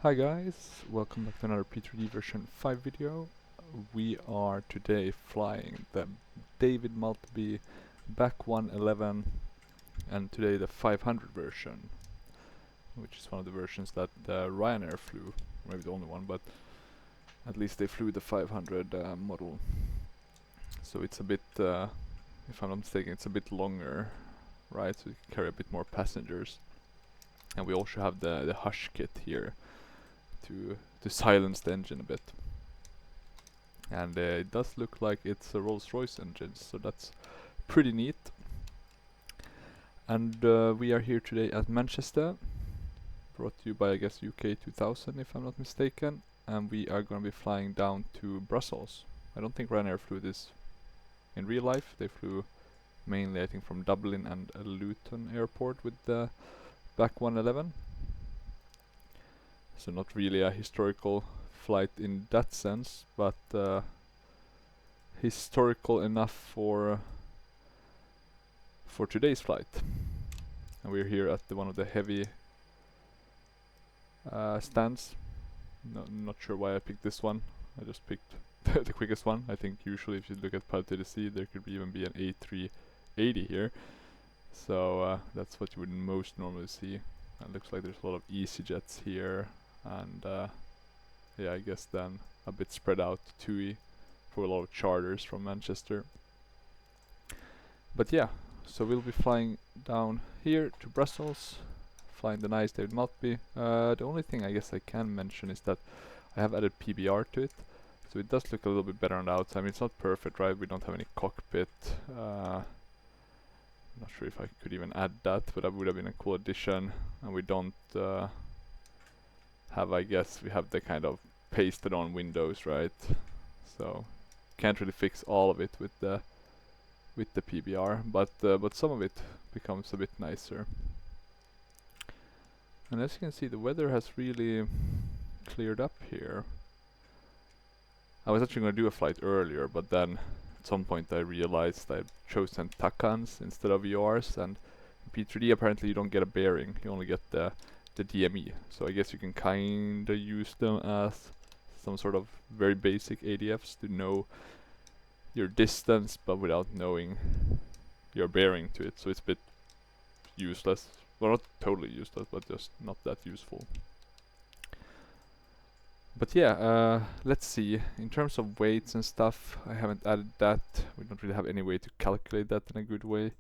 Hi guys, welcome back to another P3D version 5 video. We are today flying the David Maltby BAC One-Eleven and today the 500 version, which is one of the versions that Ryanair flew, maybe the only one, but at least they flew the 500 model. So it's a bit, if I'm not mistaken, it's a bit longer, right, so you can carry a bit more passengers. And we also have the hush kit here to silence the engine a bit. And it does look like it's a Rolls-Royce engine, so that's pretty neat. And we are here today at Manchester, brought to you by I guess UK 2000 if I'm not mistaken, and we are going to be flying down to Brussels. I don't think Ryanair flew this in real life. They flew mainly I think from Dublin and Luton airport with the BAC One-Eleven. So not really a historical flight in that sense, but historical enough for today's flight. And we're here at one of the heavy stands. Not sure why I picked this one. I just picked the quickest one. I think usually if you look at Pilot to the Sea, there could even be an A380 here. So that's what you would most normally see. It looks like there's a lot of EasyJets here. And yeah, I guess then a bit spread out TUI for a lot of charters from Manchester. But yeah, so we'll be flying down here to Brussels, flying the nice David Maltby. The only thing I guess I can mention is that I have added PBR to it, so it does look a little bit better on the outside. I mean, it's not perfect, right? We don't have any cockpit. I'm not sure if I could even add that, but that would have been a cool addition. And we don't have, I guess, we have the kind of pasted on windows, right? So can't really fix all of it with the PBR, but some of it becomes a bit nicer. And as you can see, the weather has really cleared up here. I was actually going to do a flight earlier, but then at some point I realized I'd chosen Takans instead of VRs, and in P3D apparently you don't get a bearing, you only get the DME. So I guess you can kinda use them as some sort of very basic ADFs to know your distance, but without knowing your bearing to it. So it's a bit useless. Well, not totally useless, but just not that useful. But yeah, let's see. In terms of weights and stuff, I haven't added that. We don't really have any way to calculate that in a good way.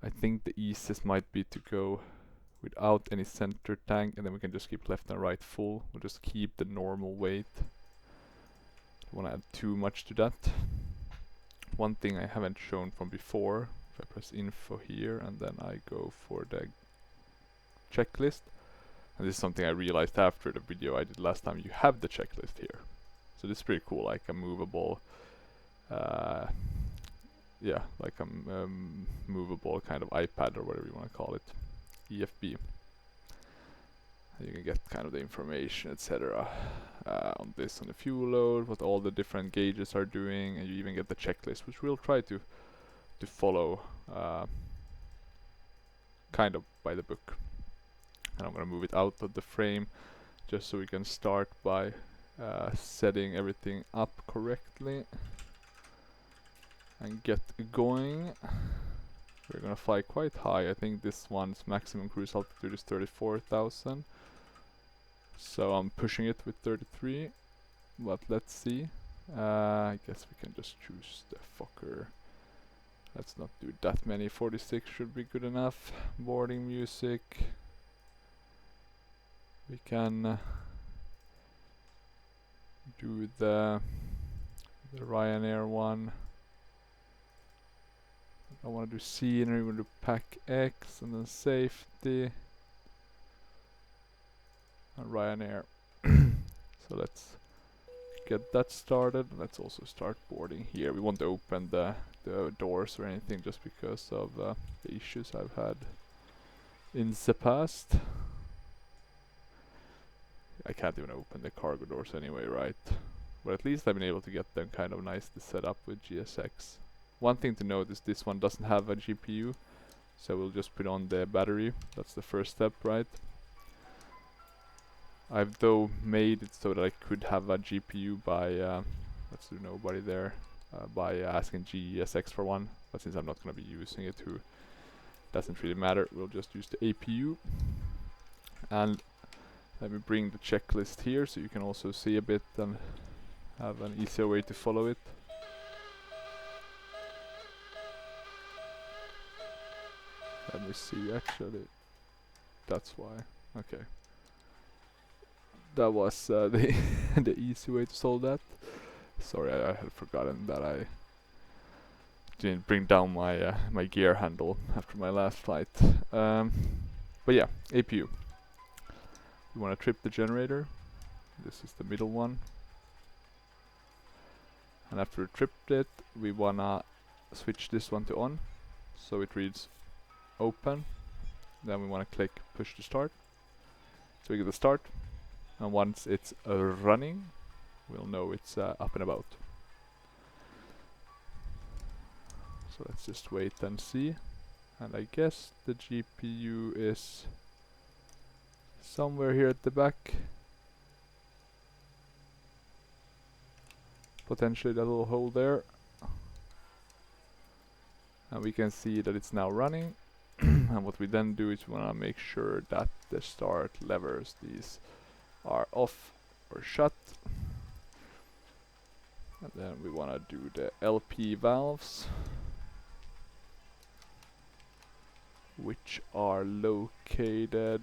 I think the easiest might be to go without any center tank, and then we can just keep left and right full. We'll just keep the normal weight. Don't want to add too much to that. One thing I haven't shown from before, if I press info here and then I go for the checklist, and this is something I realized after the video I did last time, you have the checklist here. So this is pretty cool, like a movable yeah, like a movable kind of iPad or whatever you want to call it. EFB. You can get kind of the information, etc. On this, on the fuel load, what all the different gauges are doing, and you even get the checklist, which we'll try to follow kind of by the book. And I'm gonna move it out of the frame just so we can start by setting everything up correctly and get going. We're gonna fly quite high. I think this one's maximum cruise altitude is 34,000. So I'm pushing it with 33. But let's see. I guess we can just choose the Fokker. Let's not do that many. 46 should be good enough. Boarding music. We can do the Ryanair one. I want to do scenery, we'll do pack X and then safety and Ryanair. So let's get that started. Let's also start boarding here. We won't open the doors or anything just because of the issues I've had in the past. I can't even open the cargo doors anyway, right? But at least I've been able to get them kind of nicely set up with GSX. One thing to note is this one doesn't have a GPU, so we'll just put on the battery. That's the first step, right? I've though made it so that I could have a GPU by let's do nobody there, by asking GESX for one, but since I'm not going to be using it, who doesn't really matter, we'll just use the APU. And let me bring the checklist here so you can also see a bit and have an easier way to follow it. Let me see, actually, that's why. Okay. That was the the easy way to solve that. Sorry, I had forgotten that I didn't bring down my my gear handle after my last flight. But yeah, APU. We want to trip the generator. This is the middle one. And after we tripped it, we wanna switch this one to on, so it reads open. Then we wanna click push to start, so we get the start. And once it's running, we'll know it's up and about. So let's just wait and see. And I guess the GPU is somewhere here at the back. Potentially that little hole there. And we can see that it's now running. And what we then do is we want to make sure that the start levers, these are off or shut. And then we want to do the LP valves, which are located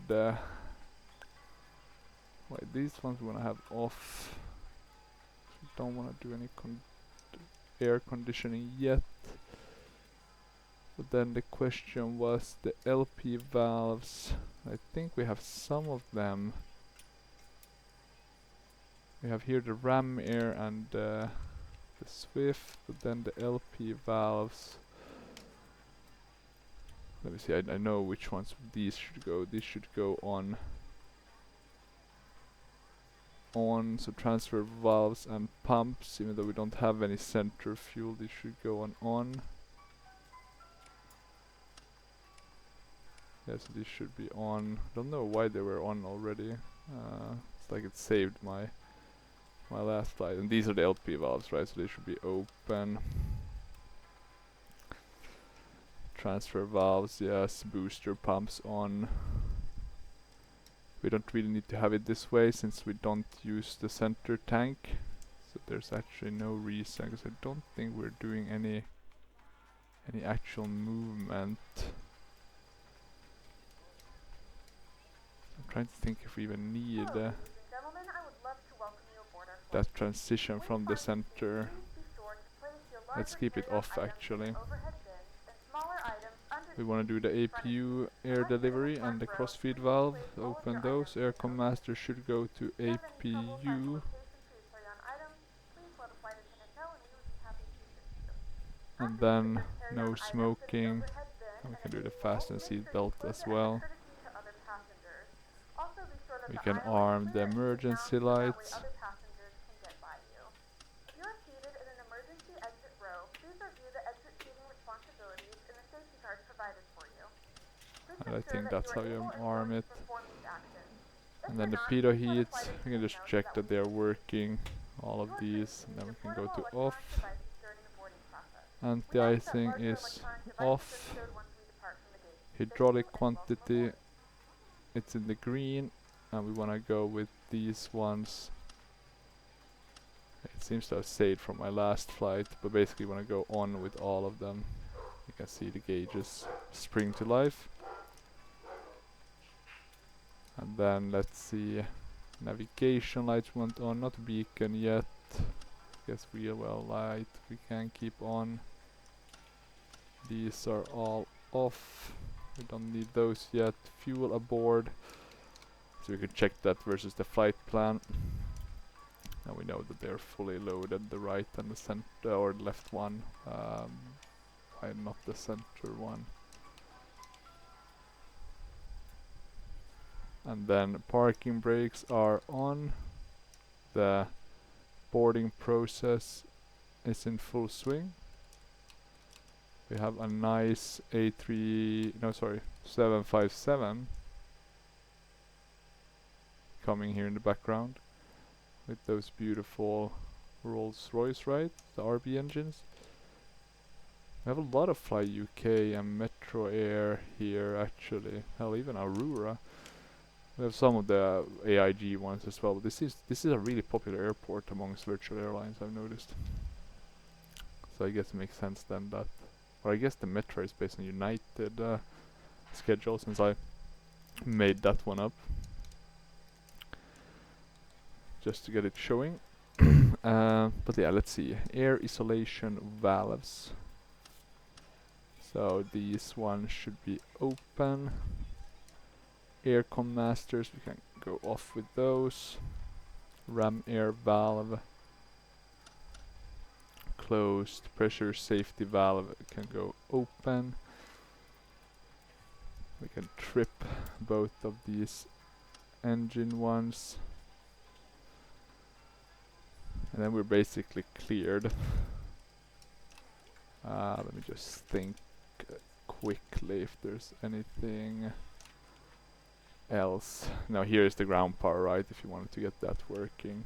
wait, these ones we want to have off. We don't want to do any air conditioning yet. But then the question was the LP valves. I think we have some of them. We have here the ram air and the Swift, but then the LP valves. Let me see, I know which ones these should go. These should go on. So transfer valves and pumps, even though we don't have any center fuel, these should go on. Yeah, so these should be on. Don't know why they were on already. It's like it saved my last flight. And these are the LP valves, right? So they should be open. Transfer valves, yes. Booster pumps on. We don't really need to have it this way since we don't use the center tank. So there's actually no reason, because I don't think we're doing any actual movement. I'm trying to think if we even need that transition from the center. Let's keep it off actually. We want to do the APU air delivery and the crossfeed valve. Open those. Aircom master should go to APU. And then no smoking. And we can do the fasten seat belt as well. We can arm the emergency lights. And I think that's how you arm it. And then the pitot heats, we can just check that they are working, all of these, and then we can go to off. Anti-icing is off. Hydraulic quantity, it's in the green, and we want to go with these ones. It seems to have saved from my last flight, but basically want to go on with all of them. You can see the gauges spring to life. And then let's see, navigation lights went on, not beacon yet. Guess wheel well light we can keep on. These are all off. We don't need those yet. Fuel aboard. So we can check that versus the flight plan. And we know that they're fully loaded, the right and the center or left one. Not the center one. And then parking brakes are on. The boarding process is in full swing. We have a nice 757 coming here in the background with those beautiful Rolls-Royce, right? The RB engines. We have a lot of Fly UK and Metro Air here actually. Hell, even Aurora. We have some of the AIG ones as well. But this is a really popular airport amongst virtual airlines, I've noticed. So I guess it makes sense then that, or I guess the Metro is based on United schedule, since I made that one up just to get it showing. But yeah, let's see. Air isolation valves. So these ones should be open. Aircon masters, we can go off with those. Ram air valve closed. Pressure safety valve can go open. We can trip both of these engine ones. And then we're basically cleared. Let me just think quickly if there's anything else. Now here is the ground power, right, if you wanted to get that working.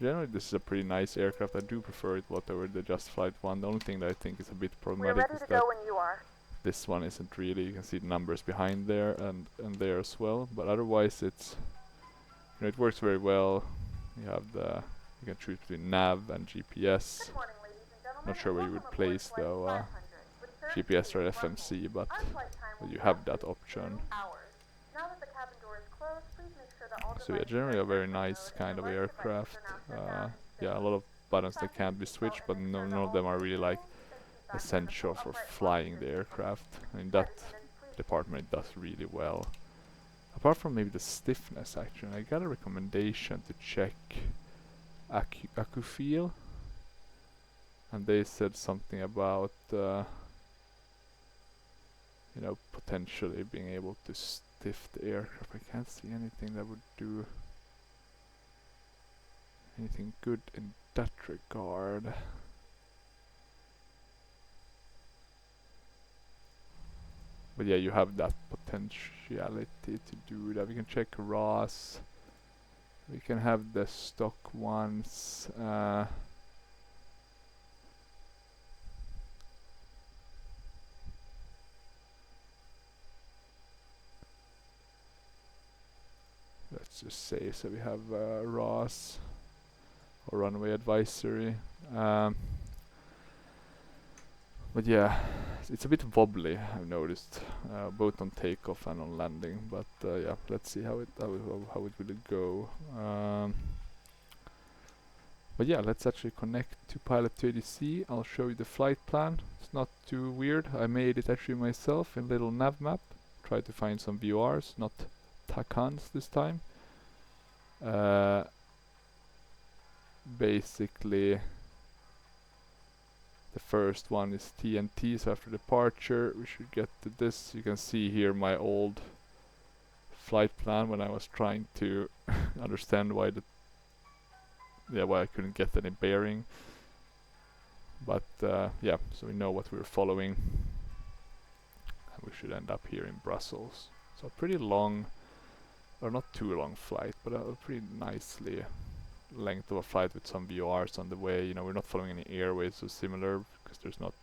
Generally this is a pretty nice aircraft. I do prefer it what over the Just Flight one. The only thing that I think is a bit problematic is that this one isn't really, you can see the numbers behind there and there as well, but otherwise it's, you know, it works very well. You have the, you can choose between nav and GPS. Not sure where you would place though GPS or FMC, but you have that option. So yeah, generally a very nice kind of aircraft. Yeah, a lot of buttons that can't be switched, but none of them are really like essential for flying the aircraft. In that department it does really well. Apart from maybe the stiffness, actually, I got a recommendation to check Accu feel, and they said something about you know, potentially being able to stiff the aircraft. I can't see anything that would do anything good in that regard. But yeah, you have that potentiality to do that. We can check RAS. We can have the stock ones. Let's just say, so we have RAS or runway advisory. But yeah, it's a bit wobbly, I've noticed, both on takeoff and on landing. But yeah, let's see how it will go. But yeah, let's actually connect to Pilot to ADC. I'll show you the flight plan. It's not too weird. I made it actually myself in a little nav map. Tried to find some VORs, not Takans this time. Basically, the first one is TNT, so after departure we should get to this. You can see here my old flight plan when I was trying to understand why why I couldn't get any bearing. But yeah, so we know what we're following, and we should end up here in Brussels. So a pretty long, or not too long flight, but a pretty nicely length of a flight with some VORs on the way. You know, we're not following any airways so similar, because there's not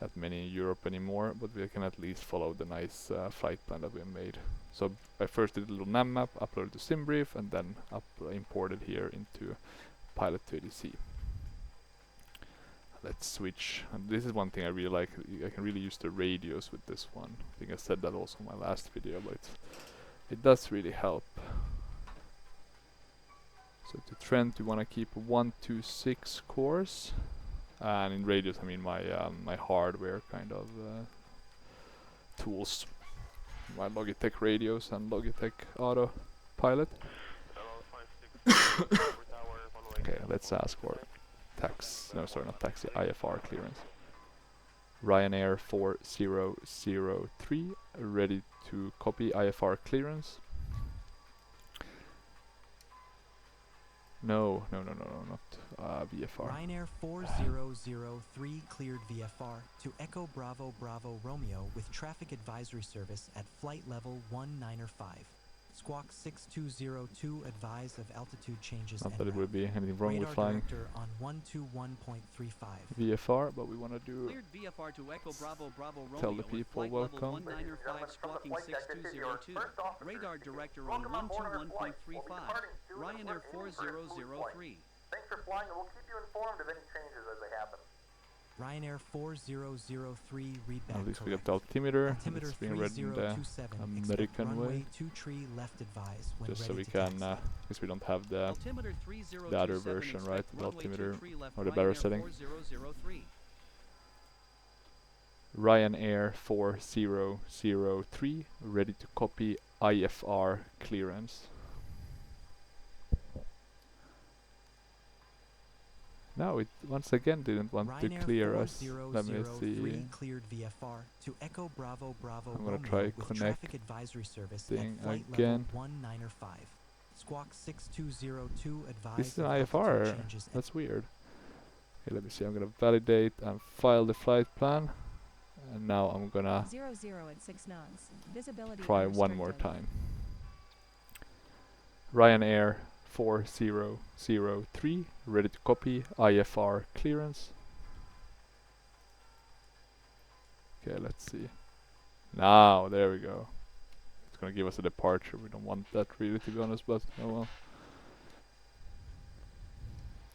that many in Europe anymore, but we can at least follow the nice flight plan that we made. So I first did a little nav map, uploaded to SimBrief, and then imported here into Pilot to ADC. Let's switch. And this is one thing I really like. I can really use the radios with this one. I think I said that also in my last video, but it does really help. So to Trent, we want to keep 126 course, and in radios I mean my my hardware kind of tools, my Logitech radios and Logitech autopilot. Okay, let's ask for taxi, IFR clearance. Ryanair 4003, ready to copy IFR clearance. No, not VFR. Ryanair 4003 cleared VFR to Echo Bravo Bravo Romeo with traffic advisory service at flight level 195. Squawk 6202 advise of altitude changes Not en that it route. would be anything wrong with Radar flying director on 121.35. VFR, but we want to do Cleared VFR to Echo Bravo Bravo tell Romeo the people with flight welcome. level 195 squawking 6202. Radar director on 121.35. Ryanair 4003. Thanks for flying, and we'll keep you informed of any changes as they happen. Ryanair 4003 readback At least we got correct. the altimeter. Altimeter It's being read in the 3027. Expect American runway way. 23 left advise when Just so ready we to can, taxi. because we don't have the Altimeter 3027. the other version, right? Expect The runway altimeter 23 left or the better Ryanair setting. 4003. Ryanair 4003 ready to copy IFR clearance. Now it once again didn't want to Ryanair clear us. Let me 4003 see. cleared VFR to Echo Bravo Bravo I'm gonna Romeo try with connect traffic advisory service thing at flight again. level 195. Squawk 6202 advise This is an of altitude IFR. changes en That's weird. Okay, let me see. I'm gonna validate and file the flight plan. And now I'm gonna 00 at 6 knots. Visibility try one more unrestricted. time. Ryanair 4003 ready to copy IFR clearance. Okay, let's see. Now, there we go. It's gonna give us a departure. We don't want that really, to be honest, but oh well.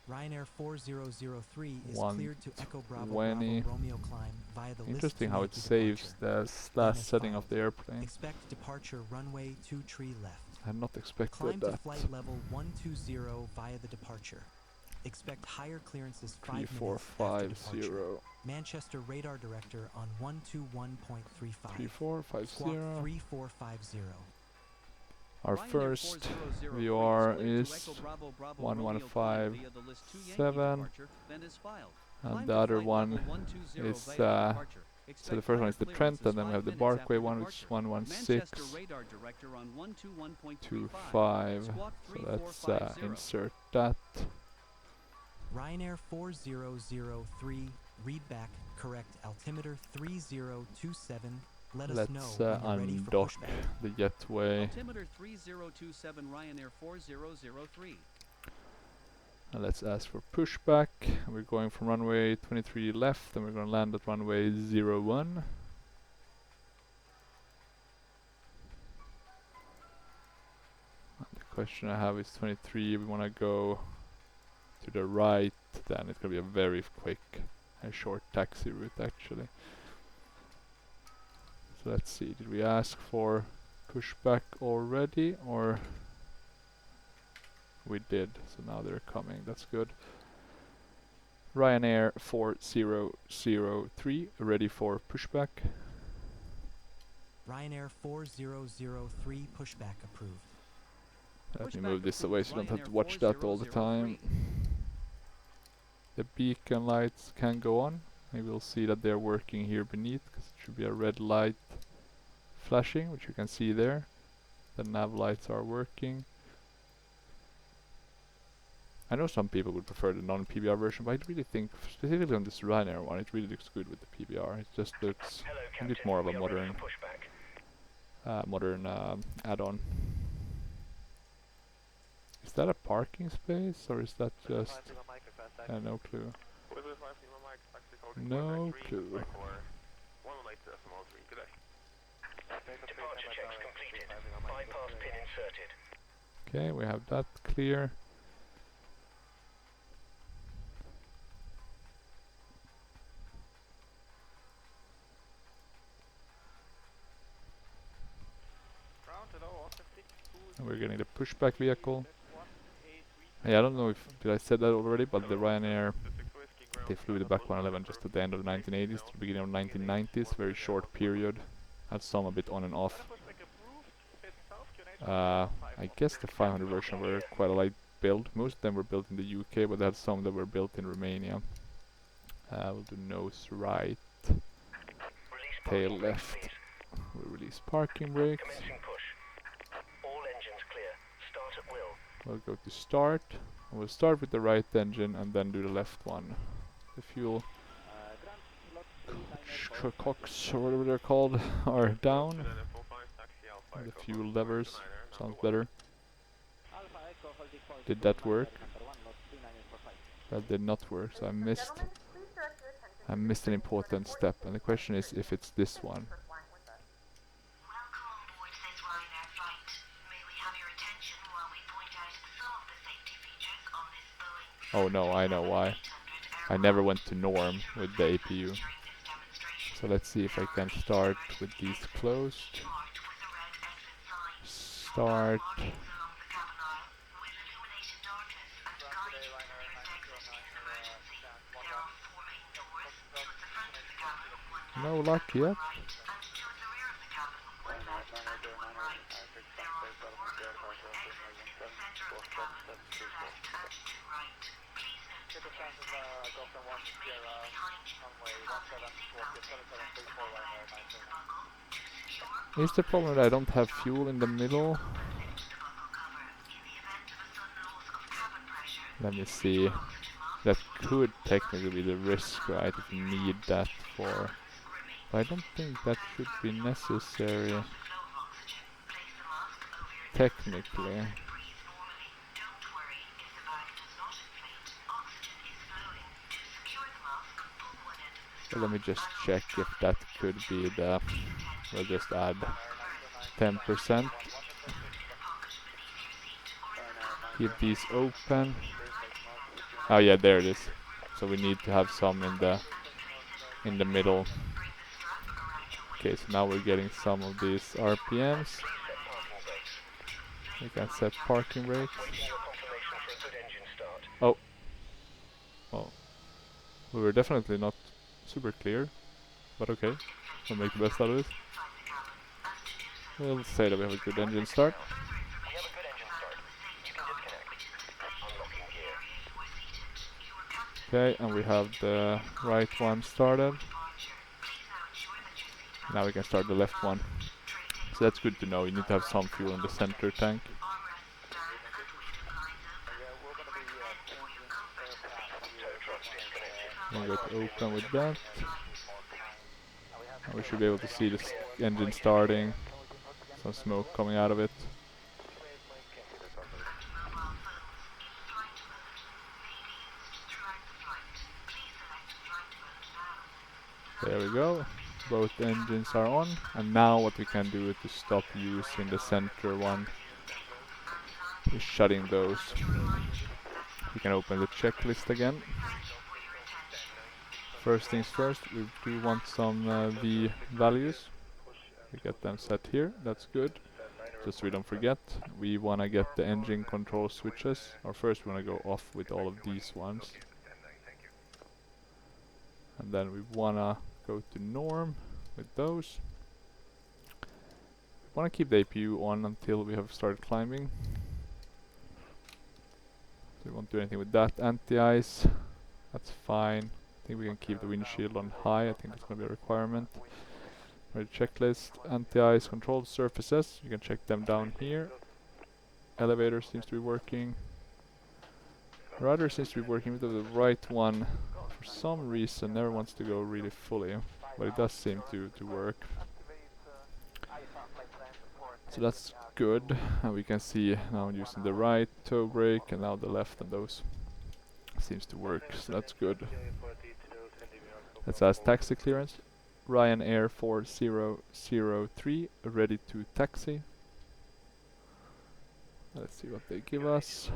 Ryanair 4003 is One cleared to Echo Bravo 20. Bravo Romeo climb via the Interesting how it list saves departure. the last setting of the N5. airplane. Expect departure runway 23 left. I had not expected Climb to that. flight level 120 via the departure. Expect higher clearances 5 minutes after departure. 3450. Manchester radar director on 121.35. 3450. Squawk 3450. Our Ryanair first 4003 VR cleared to is Echo Bravo Bravo Romeo climb 115.7, via the list 2 Yankee departure, then is filed. Climb and to the other flight one level 120 is via departure. so the Expect first one higher is the clearances Trent, and then we 5 have the minutes Barkway after one, which is departure. 116. Manchester radar director on 121.35. 25. Squawk So let's 3450. insert that. Ryanair 4003 readback correct altimeter 3027. Let us know Let's when you're ready for undock pushback. the jetway. Altimeter 3027 Ryanair 4003. And let's ask for pushback. And we're going from runway 23 left, and we're going to land at runway 01. And the question I have is 23. We want to go to the right, then it's going to be a very quick and short taxi route actually. So let's see, did we ask for pushback already, or we did? So now they're coming, that's good. Ryanair 4003 ready for pushback. Ryanair 4003 pushback approved. Let me Pushback move this approved. away so you don't have Ryanair to watch that all the time. 4003. The beacon lights can go on. Maybe we'll see that they're working here beneath, because it should be a red light flashing, which you can see there. The nav lights are working. I know some people would prefer the non-PBR version, but I really think, specifically on this Ryanair one, it really looks good with the PBR. It just looks a bit more of a modern add-on. Is that a parking space, or is that just... no clue. No clue. Departure checks completed. Bypass pin inserted. Okay, we have that clear. And we're getting the pushback vehicle. Yeah, I don't know if did I said that already, but the Ryanair, they flew the BAC One-Eleven just at the end of the 1980s to the beginning of the 1990s, very short period. Had some a bit on and off. I guess the 500 version were quite a light build. Most of them were built in the UK, but they had some that were built in Romania. We'll do nose right, tail left. We'll release parking brakes. Commencing push. All engines clear. Start at will. We'll go to start. We'll start with the right engine and then do the left one. The fuel cocks, or whatever they're called, are down. And the fuel levers Sounds better. Did that work? That did not work, so I missed an important step, and the question is if it's this one. Welcome on board this Ryanair flight. May we have your attention while we point out some of the safety features on this Boeing. Oh no, I know why. I never went to norm with the APU. So let's see if I can start with these closed. Start. No luck yet. Is the problem that I don't have fuel in the middle? Let me see. That could technically be the risk, right? If you need that for... But I don't think that should be necessary. Technically. So let me just check if that could be the... We'll just add 10%. Keep these open. Oh yeah, there it is. So we need to have some in the middle. Okay, so now we're getting some of these RPMs. We can set parking brakes. Oh. Oh. We were definitely not super clear, but okay. We'll make the best out of it. We'll say that we have a good engine start. Okay, and we have the right one started. Now we can start the left one. So that's good to know. You need to have some fuel in the center tank. I'm going to open with that. And we should be able to see the engine starting. Some smoke coming out of it. There we go. Both engines are on. And now what we can do to stop using the center one is shutting those. We can open the checklist again. First things first, we do want some V values. We get them set here, that's good. Just so we don't forget, we want to get the engine control switches. Or first we want to go off with all of these ones. And then we want to go to norm with those. We want to keep the APU on until we have started climbing. So we won't do anything with that. Anti-ice, that's fine. I think we can keep the windshield on high. I think that's going to be a requirement. Ready checklist. Anti-ice controlled surfaces. You can check them down here. Elevator seems to be working. Rudder seems to be working with the right one. For some reason never wants to go really fully. But it does seem to work. So that's good. And we can see now I'm using the right toe brake and now the left, and those seems to work. So that's good. Let's ask taxi clearance. Ryanair 4003, ready to taxi. Let's see what they give us.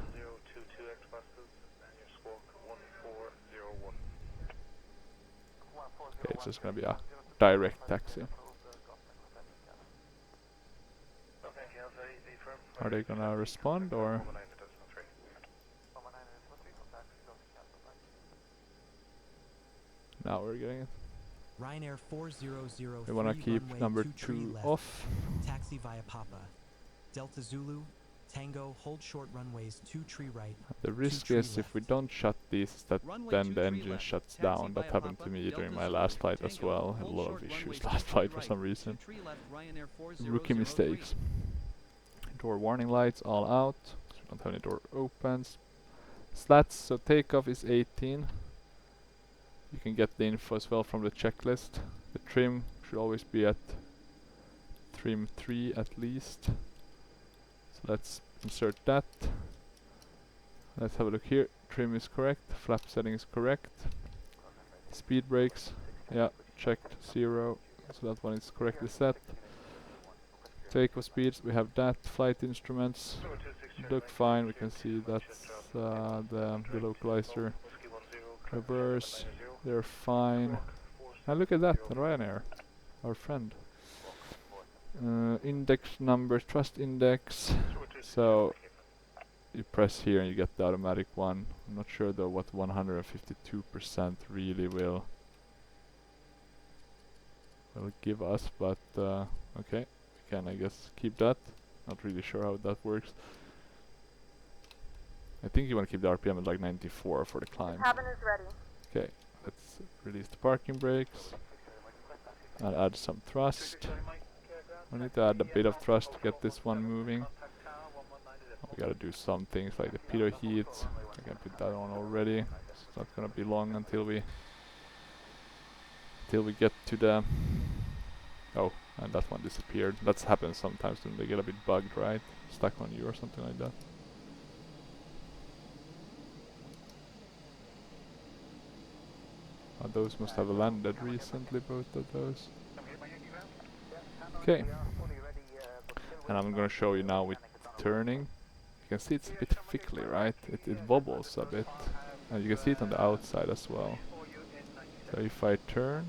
Okay, it's just gonna be a direct taxi. Are they gonna respond or? Now we're getting it. Ryanair 4003. We want to keep number 2 off. Taxi via Papa. Delta Zulu, Tango, hold short runways 2 tree right. The risk is if we don't shut these, that then the engine shuts down. That happened to me during my last flight as well. Had a lot of issues last flight for some reason. Rookie mistakes. Door warning lights all out. So we don't have any door opens. Slats, so takeoff is 18. You can get the info as well from the checklist. The trim should always be at trim 3 at least. let's insert that. Let's have a look here. Trim is correct, flap setting is correct. Speed brakes, yeah, checked, 0. So that one is correctly set. Takeoff speeds, we have that. Flight instruments look fine. We can see that's the localizer. Reverse, they're fine. And look at that, Ryanair, our friend. Index number, thrust index. So you press here and you get the automatic one. I'm not sure though what 152% really will give us, but okay, we can I guess keep that. Not really sure how that works. I think you want to keep the RPM at like 94 for the climb. Cabin is ready. Okay, let's release the parking brakes and add some thrust. We need to add a bit of thrust to get this one moving. We gotta do some things like the pitot heat. I can put that on already. It's not gonna be long until we get to the... Oh, and that one disappeared. That happens sometimes when they get a bit bugged, right? Stuck on you or something like that. Those must have landed recently, both of those. Okay. And I'm gonna show you now with turning. You can see it's a bit fickly, right? It wobbles a bit. And you can see it on the outside as well. So if I turn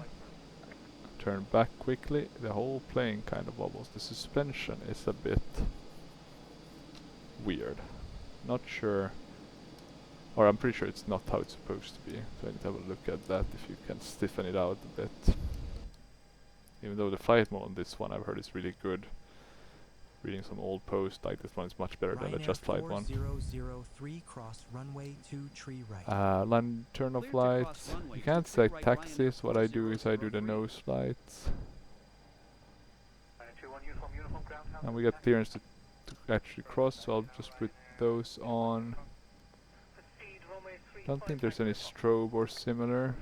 back quickly, the whole plane kind of wobbles. The suspension is a bit weird. Not sure, or I'm pretty sure it's not how it's supposed to be. So I need to have a look at that, if you can stiffen it out a bit. Even though the flight mode on this one I've heard is really good. Reading some old posts, like this one is much better than the Just Flight one. 4003 cross runway 2 tree right. Land turn off lights. You can't select taxis. What I do is I do the nose lights. And we get clearance to actually cross, so I'll just put those on. Don't think there's any strobe or similar.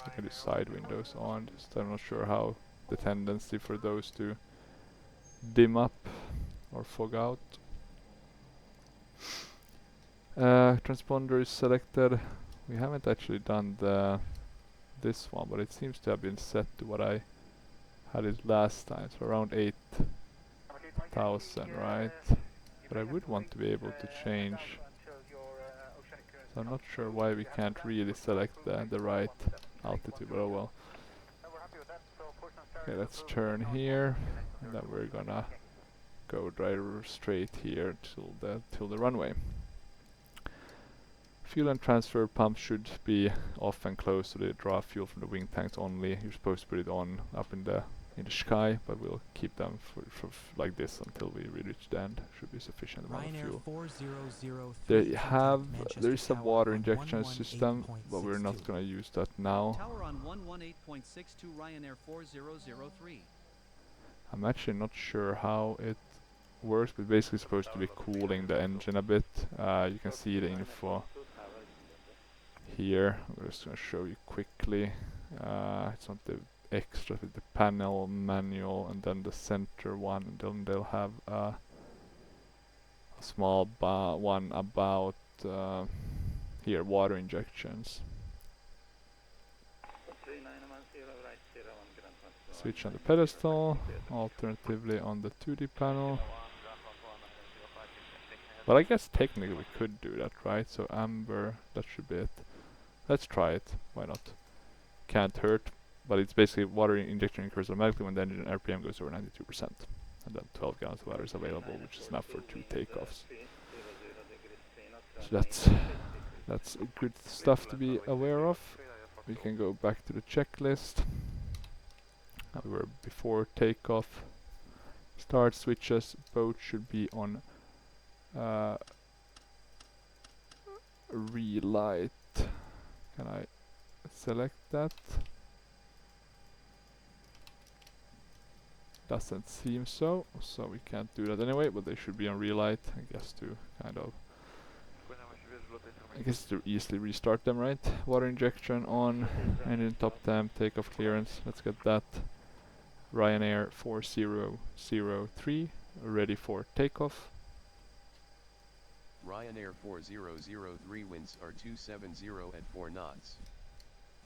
I can do side windows on, just I'm not sure how the tendency for those to dim up or fog out. Transponder is selected. We haven't actually done this one, but it seems to have been set to what I had it last time, so around 8,000, right? But I would want to be able to change. So I'm not sure why we can't really select the right altitude, but oh well. Okay, let's turn here, and then we're gonna go straight here till the runway. Fuel and transfer pump should be off and closed, so they draw fuel from the wing tanks only. You're supposed to put it on up in the sky, but we'll keep them for like this until we reach the end. Should be sufficient amount of fuel. 4003 there is a water injection system, but we're not gonna use that now. Tower on 118.62 Ryanair 4003. I'm actually not sure how it works, but basically it's supposed to be cooling the engine a bit. You can see the info here. I'm just gonna show you quickly. It's not the extra with the panel, manual, and then the center one, and then they'll have a small one about here, water injections. Switch on the pedestal, alternatively on the 2D panel. But I guess technically we could do that, right? So amber, that should be it. Let's try it, why not? Can't hurt. But it's basically water injection occurs automatically when the engine RPM goes over 92%. And then 12 gallons of water is available, which is enough for 2 takeoffs. So that's good stuff to be aware of. We can go back to the checklist. We were before takeoff. Start switches, both should be on relight. Can I select that? Doesn't seem so we can't do that anyway, but they should be on relight, I guess, to kind of, to easily restart them, right? Water injection on, engine top temp, takeoff clearance, let's get that. Ryanair 4003, ready for takeoff. Ryanair 4003 winds are 270 at 4 knots.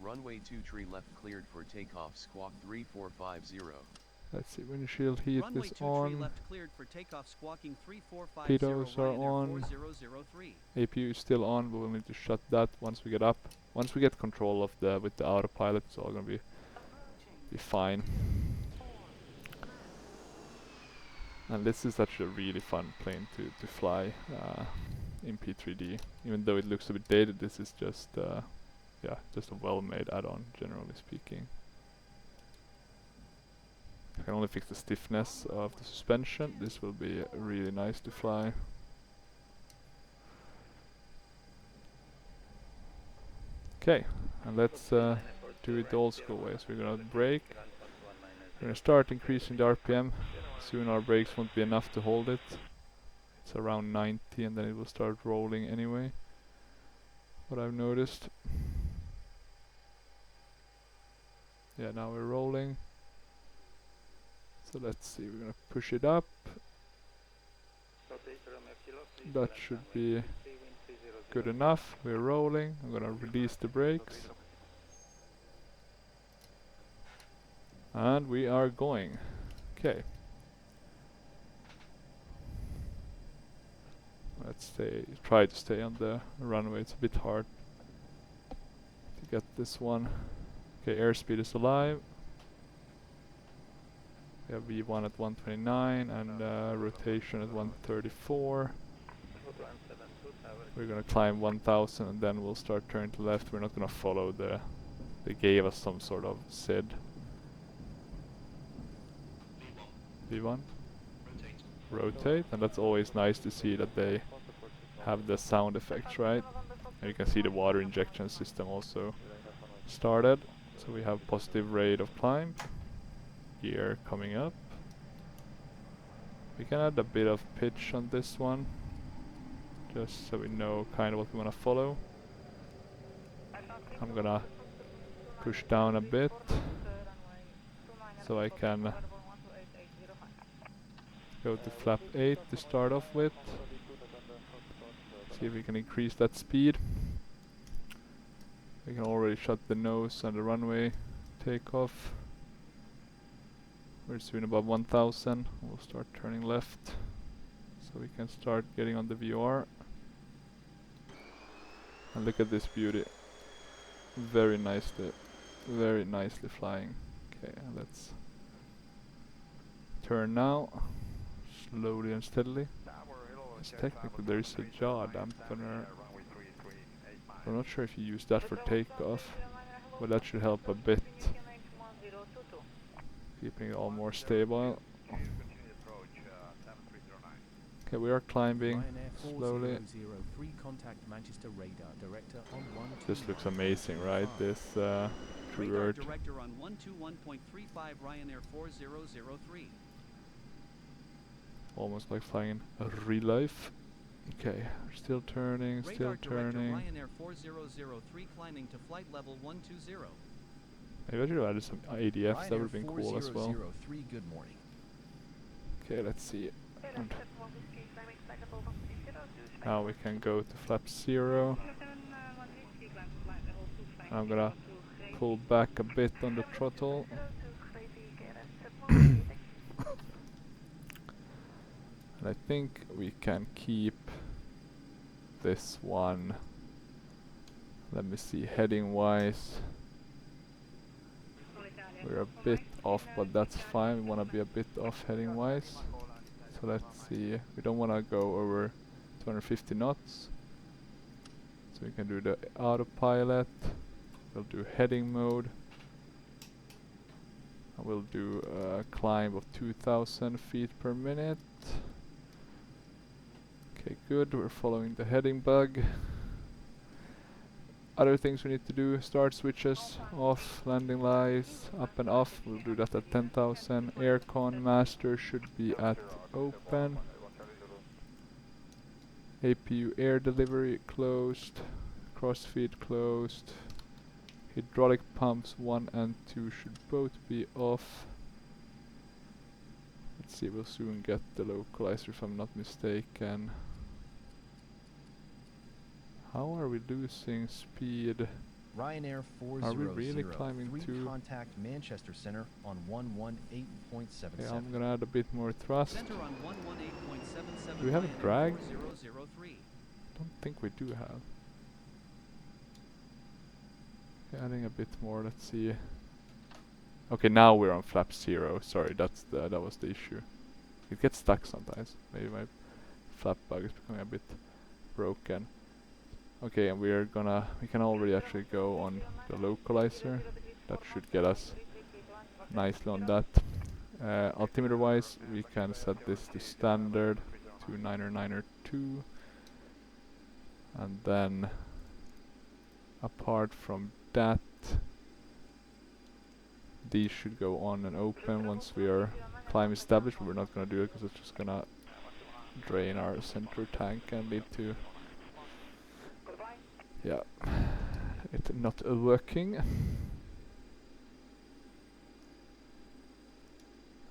Runway 23 left cleared for takeoff, squawk 3450. Let's see, windshield heat Runway is 23 on. left cleared for takeoff, squawking 3450 Pitos are Ryanair on. 4003. APU is still on, but we'll need to shut that once we get up. Once we get control of the with the autopilot, it's all gonna be fine. And this is actually a really fun plane to fly in P3D. Even though it looks a bit dated, this is just yeah, just a well-made add-on, generally speaking. I can only fix the stiffness of the suspension. This will be really nice to fly. Okay, and let's do it the old school way. So we're gonna brake. We're gonna start increasing the RPM. Soon our brakes won't be enough to hold it. It's around 90 and then it will start rolling anyway. What I've noticed. Yeah, now we're rolling. So let's see, we're gonna push it up. That should be good enough. We're rolling. I'm gonna release the brakes. And we are going. Okay. Let's try to stay on the runway. It's a bit hard to get this one. Okay, airspeed is alive. We have V1 at 129 and rotation at 134. We're gonna climb 1000 and then we'll start turning to left. We're not gonna follow they gave us some sort of SID. V1. Rotate, and that's always nice to see that they have the sound effects, right? And you can see the water injection system also started. So we have positive rate of climb. Gear coming up. We can add a bit of pitch on this one, just so we know kind of what we want to follow. I'm gonna push down a bit so I can go to flap 8 to start off with. See if we can increase that speed. We can already shut the nose and the runway takeoff. We're soon above 1000. We'll start turning left so we can start getting on the VR. And look at this beauty. Very nicely flying. Okay, let's turn now. Slowly and steadily. Yes, technically there is a jaw dampener. I'm not sure if you use that for takeoff, but that should help a bit. Keeping it all more stable. Okay, we are climbing slowly. This looks amazing, right? This Radar Truert. director on 121.35 Ryanair 4003. Almost like flying in real life. Okay, we're still turning, still Radar director turning. Ryanair 4003 climbing to flight level 120. Maybe I should have added some ADFs, that would have been cool as well. Good morning. Okay, let's see. And now we can go to flap 0. I'm gonna pull back a bit on the throttle. And I think we can keep this one. Let me see, heading wise. We're a bit off, but that's fine. We want to be a bit off heading wise. So let's see. We don't want to go over 250 knots. So we can do the autopilot. We'll do heading mode. And we'll do a climb of 2000 feet per minute. Okay, good. We're following the heading bug. Other things we need to do: start switches off, landing lights up and off. We'll do that at 10,000. Aircon master should be at open. APU air delivery closed. Crossfeed closed. Hydraulic pumps 1 and 2 should both be off. Let's see, we'll soon get the localizer if I'm not mistaken. How are we losing speed? Ryanair Are we really climbing 400, to? contact Manchester Center on 118.77. Okay, I'm gonna add a bit more thrust. Center on 118.77. Do we have a drag? 4003. Don't think we do have. Okay, adding a bit more, let's see. Okay, now we're on flap 0. Sorry, that was the issue. It gets stuck sometimes. Maybe my flap bug is becoming a bit broken. Okay, and we can already actually go on the localizer. That should get us nicely on that. Altimeter wise, we can set this to standard to 9er2, and then apart from that, these should go on and open once we are climb established. We're not gonna do it because it's just gonna drain our center tank and lead to it not working.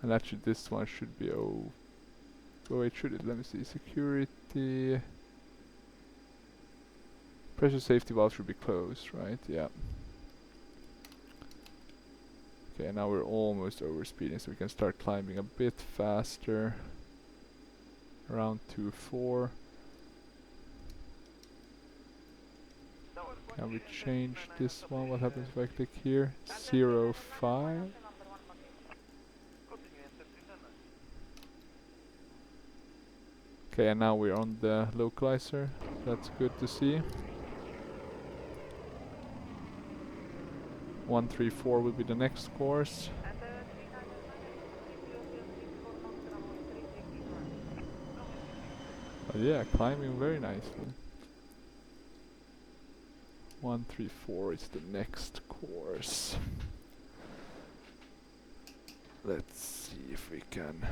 And actually this one should be it should, let me see, security, pressure safety valve should be closed, right? Yeah. Okay, now we're almost over speeding, so we can start climbing a bit faster. Around 2.4. Can we change this one? What happens if I click here? 0.5. Okay, and now we're on the localizer. That's good to see. 134 will be the next course. But yeah, climbing very nicely. 134 is the next course. Let's see if we can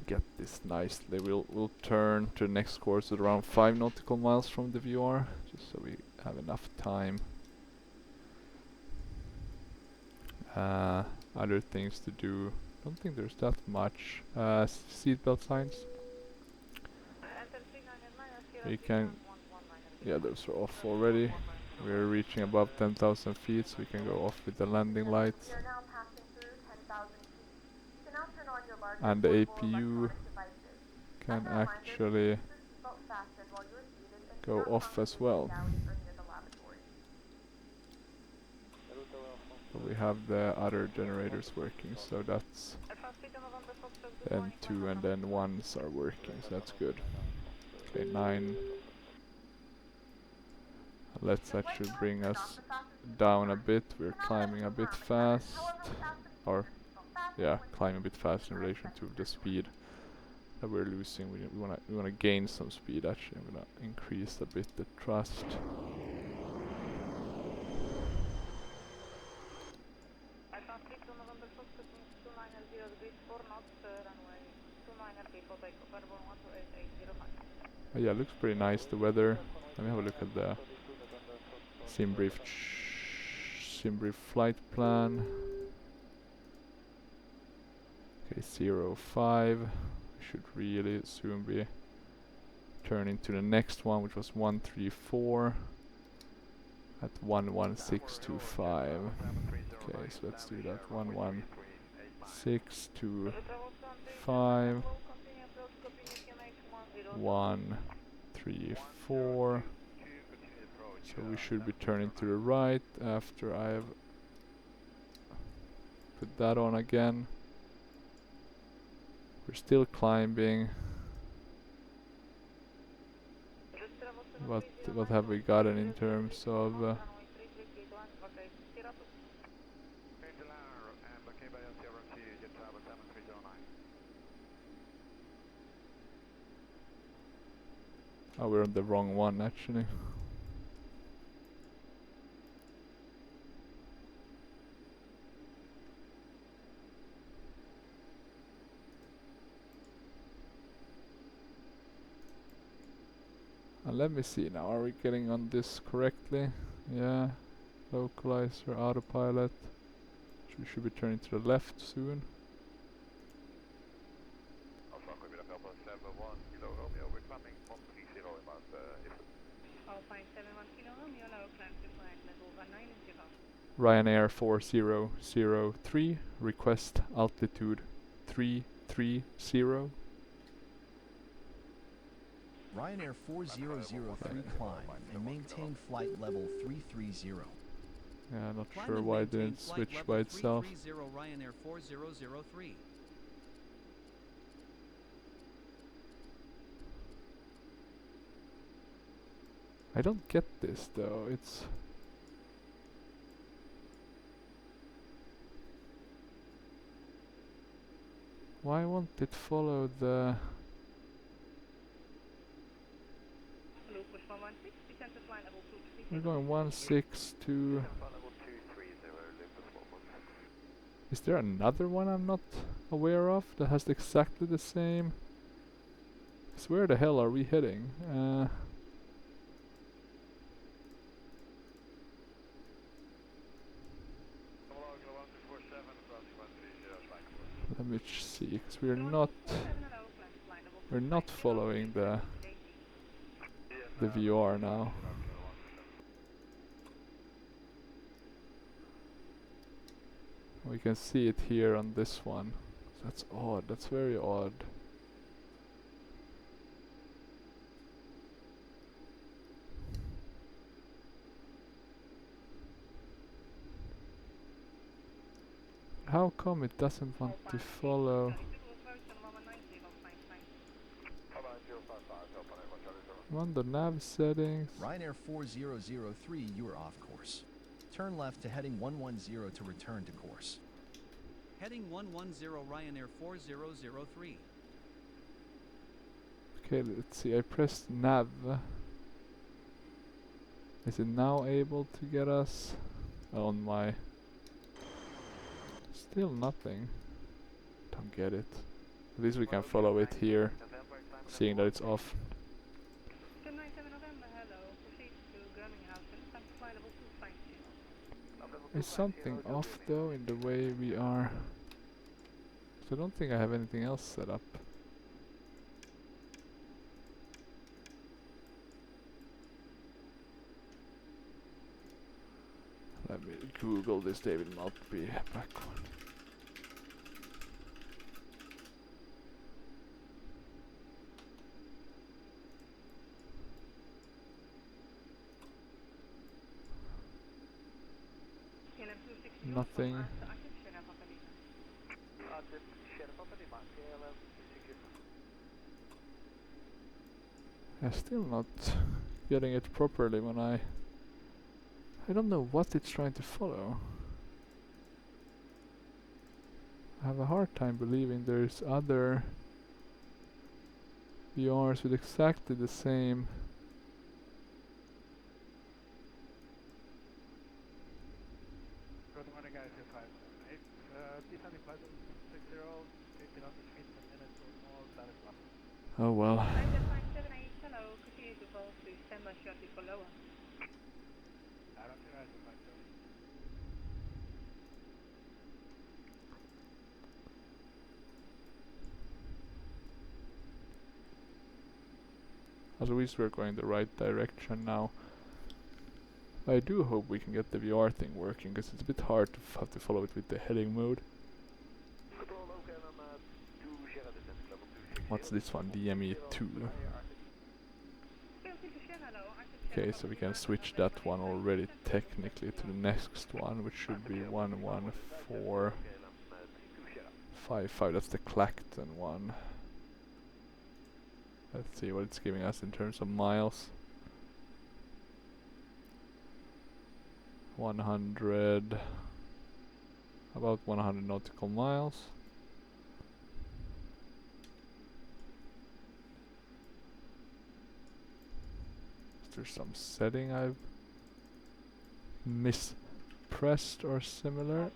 get this nicely. We'll turn to the next course at around 5 nautical miles from the VR, just so we have enough time. Other things to do, don't think there's that much. Seatbelt signs. We can, yeah, those are off already. We're reaching above 10,000 feet, so we can go off with the landing lights. And the APU can actually go off as well. So we have the other generators working, so that's then 2 and then 1s are working, so that's good. Okay, 9. Let's actually bring us down a bit. We're climbing a bit fast, or yeah, climbing a bit fast in relation to the speed that we're losing. We wanna gain some speed. Actually, I'm gonna increase a bit the thrust. Yeah, it looks pretty nice, the weather. Let me have a look at the sim brief flight plan. Okay, 0.5. We should really soon be turning to the next one, which was 134 at 11625. Okay, so let's do that. 11625. 134. So we should be turning to the right after I've put that on again. We're still climbing. What have we gotten in terms of oh, we're on the wrong one actually. And let me see now, are we getting on this correctly? Yeah, localizer, autopilot. We should be turning to the left soon. November 71 Kilo Romeo, we're climbing 130 about Alpine 71 Kilo Romeo, now climb to flight level 190. Ryanair 4003, request altitude 330. Ryanair 4003 climb and maintain flight level 330. Yeah, not Climb sure and why it maintain didn't flight switch level by itself. 330 Ryanair 4003. I don't get this though, it's... Why won't it follow the... Lucas 116, descend to flight level 230. We're going 162... level 230, Lucas 116. Is there another one I'm not aware of that has exactly the same? 'Cause where the hell are we heading? Let me see, because we're not following the VR now. We can see it here on this one. That's odd, that's very odd. How come it doesn't want to follow? I'm on the nav settings. Ryanair 4003, you are off course. Turn left to heading 110 to return to course. Heading 110 Ryanair 4003. Okay, let's see, I pressed nav. Is it now able to get us on my... Still nothing. Don't get it. At least we can follow it here, seeing that it's off. Is something off though in the way we are? So I don't think I have anything else set up. Let me Google this David Maltby back one. Nothing. I'm still not getting it properly when I don't know what it's trying to follow. I have a hard time believing there's other VRs with exactly the same. Good morning guys, you're 578. Descending flight level 260, 8 kilometers feet per minute or more, that is left. Oh well. Hello, continue to fall, please stand by shortly for lower. I don't think I should find those. At least we're going the right direction now. I do hope we can get the VR thing working, because it's a bit hard to have to follow it with the heading mode. What's this one? DME2. Okay, so we can switch that one already technically to the next one, which should be 11455. That's the Clacton one. Let's see what it's giving us in terms of miles. 100, about 100 nautical miles. Is there some setting I've mispressed or similar?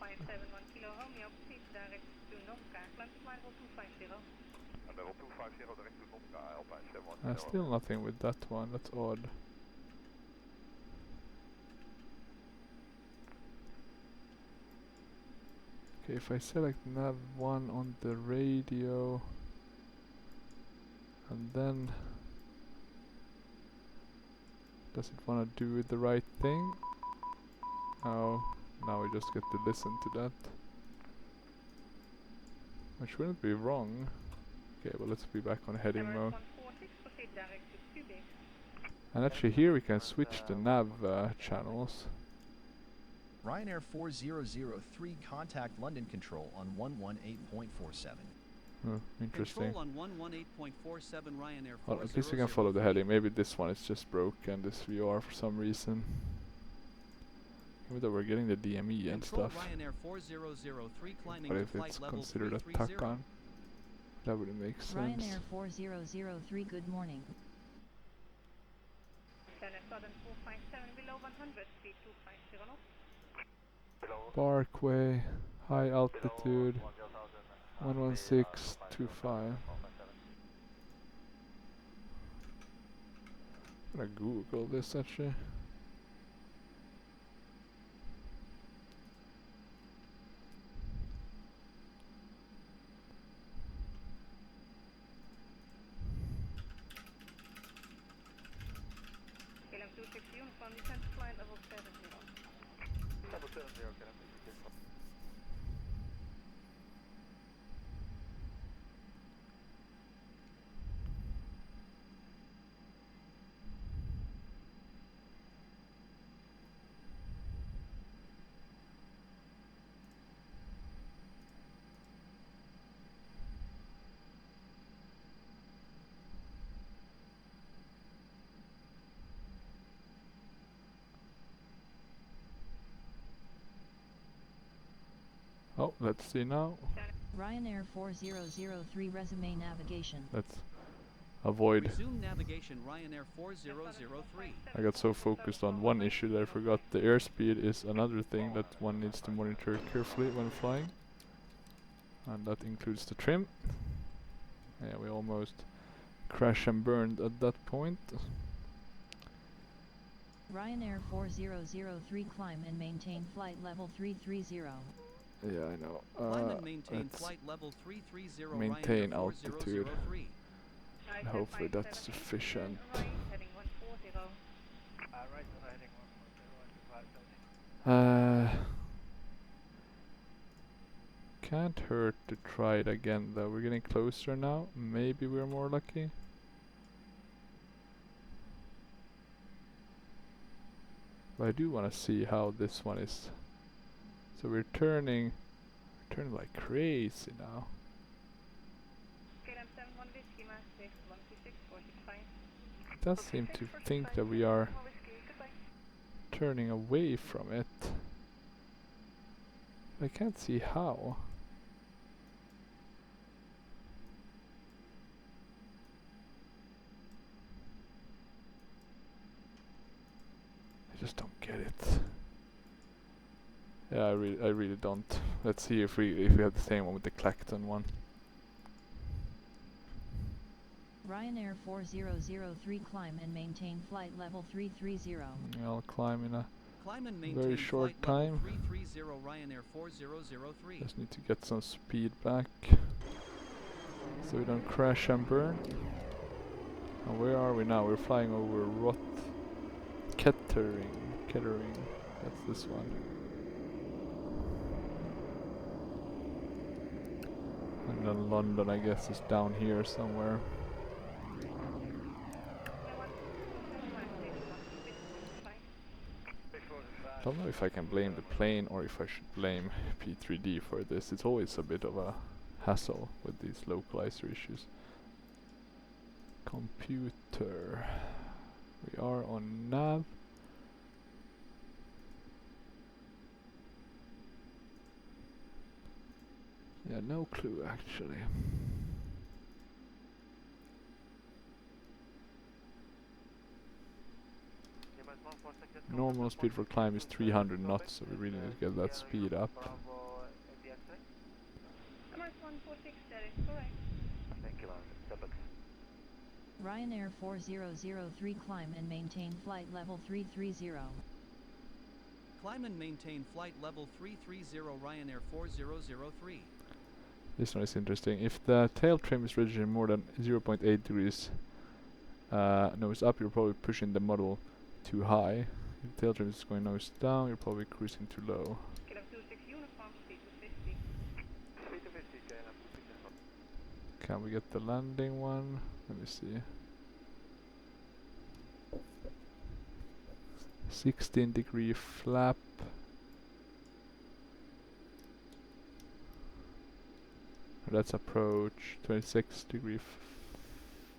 Still nothing with that one, that's odd. Okay, if I select nav 1 on the radio, And then does it want to do the right thing? Oh, now we just get to listen to that. Which wouldn't be wrong. Okay, well let's be back on heading mode. And actually here we can switch the nav channels. Ryanair 4003 contact London Control on 118.47. Interesting. Control on 118.47 Ryanair 4003. Well, at least we can follow the heading. Maybe this one is just broken, this VR for some reason. Even though we're getting the DME and Control stuff. Ryanair 4003 climbing But to if flight it's level considered a 330. TACON, that wouldn't make sense. Ryanair 4003, good morning. Parkway, high altitude, 11625. I'm gonna Google this actually. Oh, let's see now. Ryanair 4003 resume navigation. Let's avoid. Resume navigation Ryanair 4003. I got so focused on one issue that I forgot the airspeed is another thing that one needs to monitor carefully when flying. And that includes the trim. Yeah, we almost crash and burned at that point. Ryanair 4003 climb and maintain flight level 330. Yeah, I know. Climb and maintain let's flight level 330 maintain Ryanair altitude. 4003. And hopefully that's sufficient. Can't hurt to try it again though. We're getting closer now. Maybe we're more lucky. But I do want to see how this one is. So we're turning like crazy now. It does seem to think that we are turning away from it. I can't see how. I just don't get it. Yeah, I really don't. Let's see if we have the same one with the Clacton one. Ryanair 4003 climb and maintain flight level 330. I'll climb in a Climb and maintain very short flight level time. 330 Ryanair 4003. Just need to get some speed back so we don't crash and burn. And where are we now? We're flying over Kettering. That's this one. And then London, I guess, is down here somewhere. I don't know if I can blame the plane or if I should blame P3D for this. It's always a bit of a hassle with these localizer issues. Computer. We are on nav. Yeah, no clue actually. Normal speed for climb is 300 knots, so we really need to get that speed up. Ryanair 4003 climb and maintain flight level 330. Climb and maintain flight level 330 Ryanair 4003. This one is interesting. If the tail trim is registering more than 0.8 degrees nose up, you're probably pushing the model too high. If the tail trim is going nose down, you're probably cruising too low. Can we get the landing one? Let me see. 16-degree flap. That's approach. 26-degree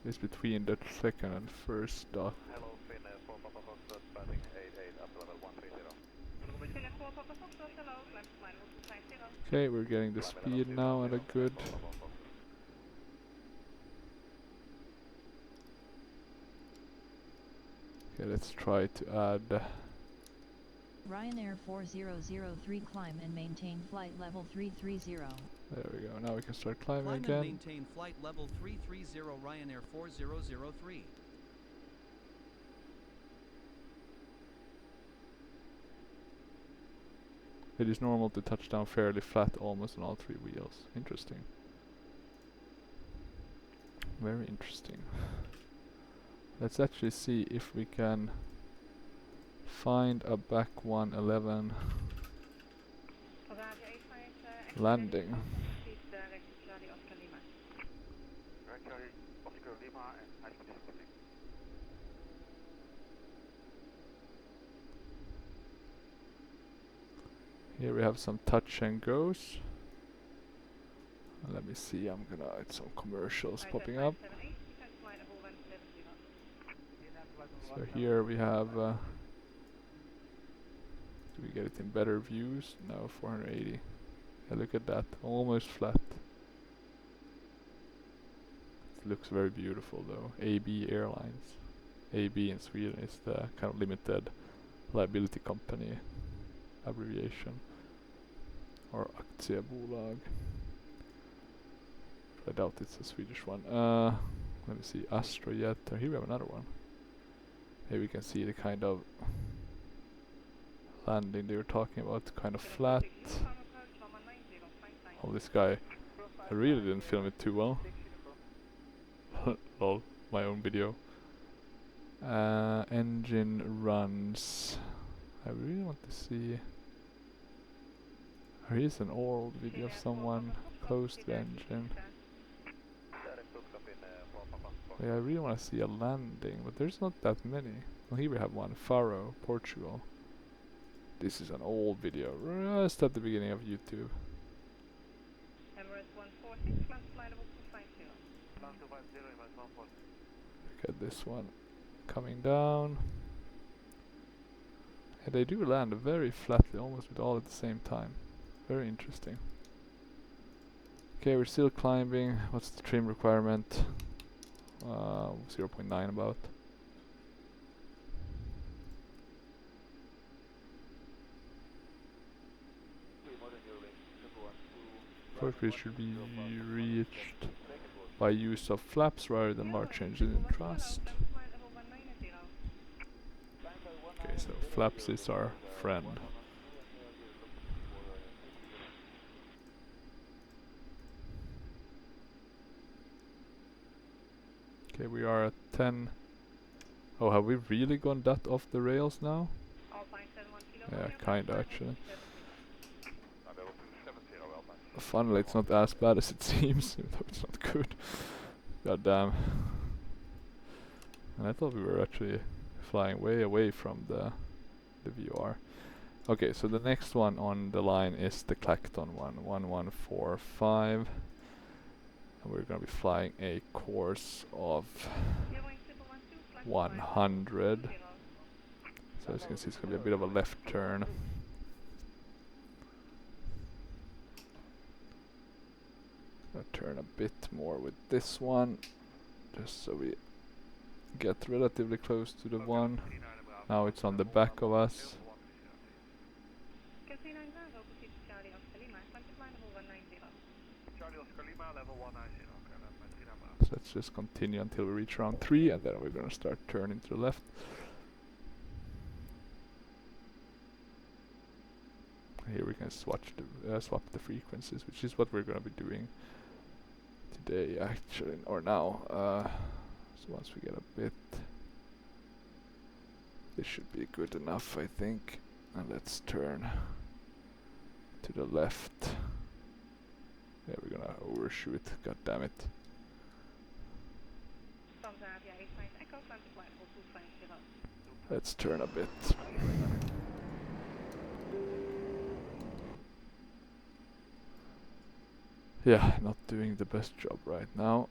is between the second and first dot. Hello, Finn 4 Papa Fox, passing 88 up to level 130. Finn 4 Papa Fox, hello, climb to line 250. Okay, we're getting the speed now at a good. Okay, let's try to add. Ryanair 4003 climb and maintain flight level 330. There we go. Now we can start climbing Climb again. and maintain flight level 330 Ryanair 4003. It is normal to touch down fairly flat almost on all three wheels. Interesting. Very interesting. Let's actually see if we can find a BAC One-Eleven landing. Here we have some touch and goes. Let me see, I'm gonna add some commercials popping up. So here we have, do we get it in better views? No, 480. Yeah, look at that, almost flat. It looks very beautiful though. AB Airlines. AB in Sweden is the kind of limited liability company abbreviation. Or aktiebolag. I doubt it's a Swedish one. Let me see, Astrojet. Here we have another one. Here we can see the kind of landing they were talking about, kind of flat. Oh, this guy, I really didn't film it too well. Lol, my own video. Engine runs. I really want to see. Here is an old video of someone close to the engine. Yeah, I really want to see a landing, but there's not that many. Well, here we have one, Faro, Portugal. This is an old video, just at the beginning of YouTube. Look at this one, coming down. And they do land very flatly, almost with all at the same time. Very interesting. Okay, we're still climbing. What's the trim requirement? 0.9 about. Torque speed should be reached by use of flaps rather than large changes in thrust. Okay, so flaps is our friend. Okay, we are at 10. Oh, have we really gone that off the rails now? Yeah, kinda actually. Funnily, it's not as bad as it seems, even though it's not good. God damn. And I thought we were actually flying way away from the VOR. Okay, so the next one on the line is the Clacton one, 1145. And we're gonna be flying a course of 100. So as you can see, it's gonna be a bit of a left turn. Gonna turn a bit more with this one, just so we get relatively close to the one. Now it's on the back of us. So let's just continue until we reach round 3, and then we're gonna start turning to the left. Here we can swap the frequencies, which is what we're gonna be doing today, actually, or now. So once we get a bit, this should be good enough, I think. And let's turn to the left. Yeah, we're gonna overshoot. God damn it. Let's turn a bit. Yeah, not doing the best job right now.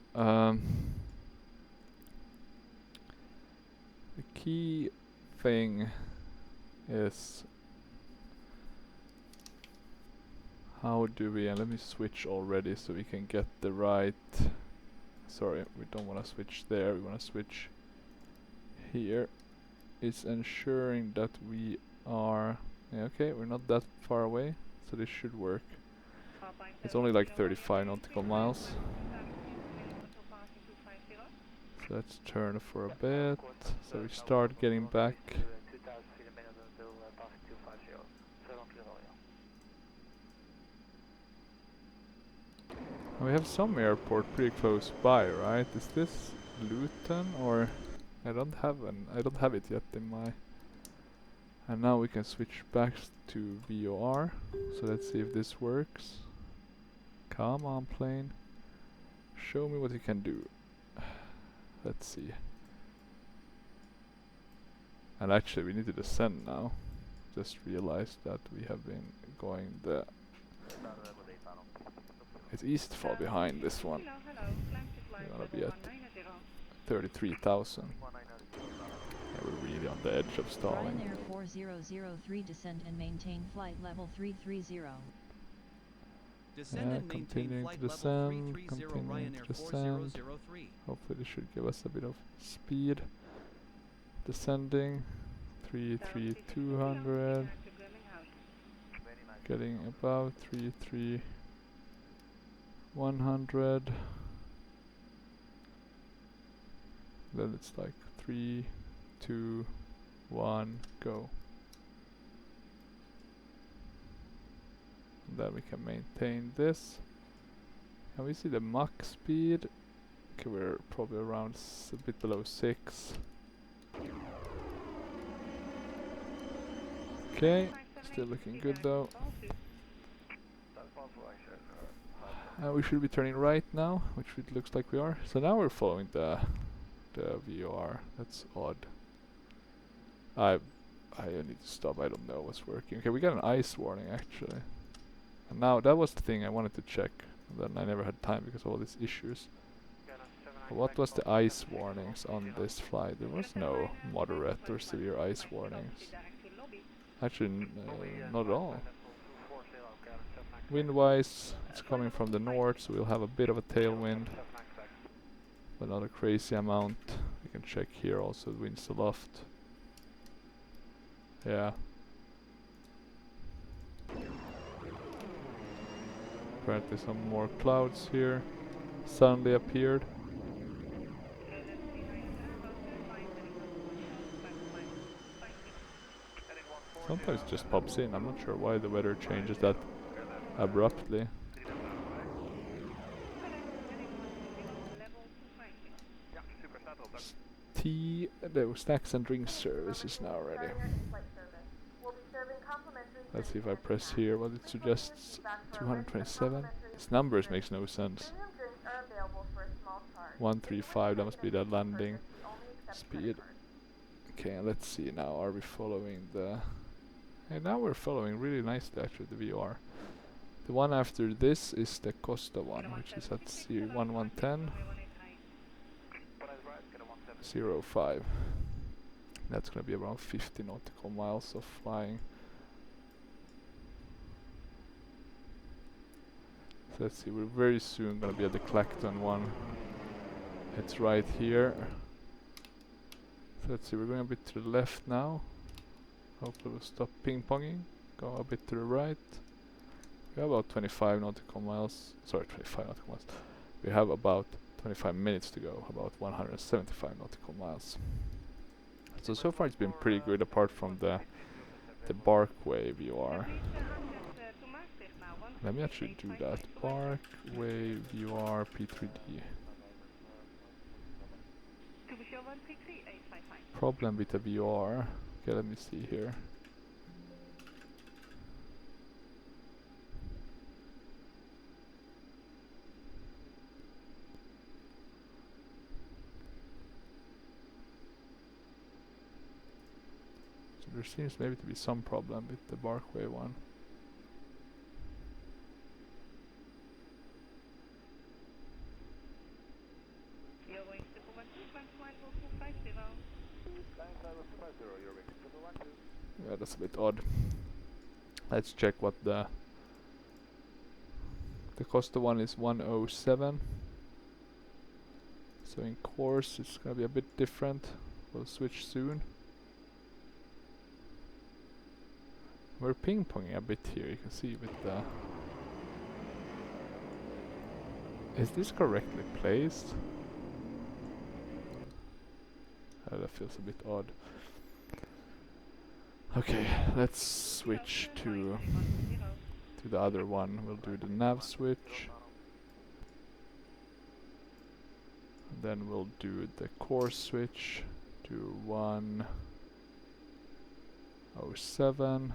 The key thing is how do we, and let me switch already so we can get the right, sorry, we don't want to switch there, we want to switch here. It's ensuring that we are, yeah, okay, we're not that far away, so this should work. It's only like 35 nautical miles. So let's turn for a bit, so we start getting back. We have some airport pretty close by, right? Is this Luton or I don't have it yet in my. And now we can switch back to VOR. So let's see if this works. Come on, plane. Show me what you can do. Let's see. And actually we need to descend now. Just realized that we have been going the. It's easy to fall behind this one. We're gonna be at 33,000. Yeah, we're really on the edge of stalling. Ryanair 4003 descend and maintain flight level 330. Descend and maintain continuing flight to descend, level 330 continuing Ryanair to descend. 4003. Hopefully this should give us a bit of speed. Descending, 33200. Getting about 33100. Then it's like 3, 2, 1, go. And then we can maintain this. Can we see the Mach speed? Okay, we're probably around a bit below 6. Okay, still looking good though. We should be turning right now, which it looks like we are. So now we're following the VOR. That's odd. I need to stop. I don't know what's working. Okay, we got an ice warning actually. And now that was the thing I wanted to check. And then I never had time because of all these issues. What was the ice warnings on this flight? There was no moderate or severe ice warnings. Actually, not at all. Wind-wise, it's coming from the north, so we'll have a bit of a tailwind, but not a crazy amount. We can check here also, the wind's aloft. Yeah. Apparently some more clouds here suddenly appeared. Sometimes it just pops in. I'm not sure why the weather changes that abruptly. The snacks and drinks service is now ready. Let's see if I press here what it suggests. 227. This numbers makes no sense. 135, that must be the landing speed. Okay, let's see now. Are we following the... And now we're following really nicely actually the VOR. The one after this is the Costa one, which is at 1110 05. That's gonna be around 50 nautical miles of flying. So let's see, we're very soon gonna be at the Clacton one. It's right here. So let's see, we're going a bit to the left now. Hopefully we'll stop ping-ponging. Go a bit to the right. We have about 25 nautical miles. Sorry, 25 nautical miles. We have about 25 minutes to go. About 175 nautical miles. So far it's been pretty good apart from the Barkway VOR. Let me actually do that. Parkway VR P3D. Problem with the VR. Okay, let me see here. So there seems maybe to be some problem with the Parkway one. Yeah, that's a bit odd. Let's check what the Costa one is 107. So in course it's gonna be a bit different. We'll switch soon. We're ping-ponging a bit here, you can see with the... Is this correctly placed? That feels a bit odd. Okay, let's switch to the other one. We'll do the nav switch. Then we'll do the course switch to 107.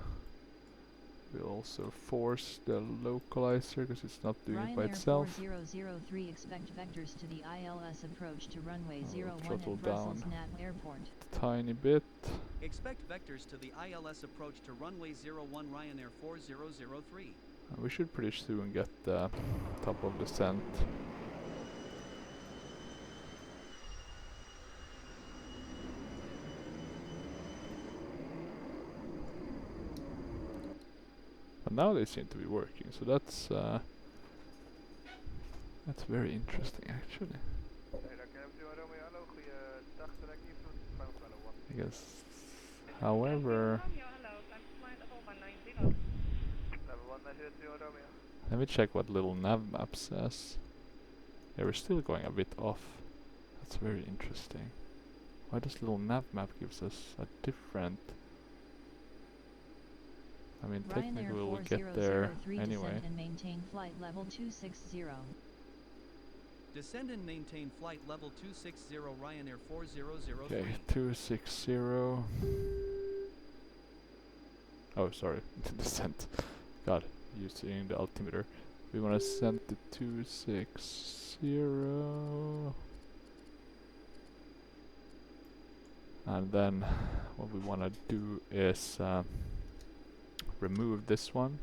We'll also force the localizer because it's not doing it by itself. Ryanair 4003 expect vectors to the ILS approach to runway 01 throttle at Brussels down NAT Airport. Tiny bit. Expect vectors to the ILS approach to runway 01 Ryanair 4003. We should pretty soon get the top of descent. But now they seem to be working, so that's very interesting actually. I guess, however, let me check what little nav map says. Yeah, we're still going a bit off. That's very interesting. Why does little nav map gives us a different... I mean, technically we'll get there anyway. Descend and maintain flight level 260. Descend and maintain flight level 260 Ryanair 4003. Okay, 260. Oh, sorry, descent. God, using the altimeter. We want to send to 260. And then what we want to do is remove this one.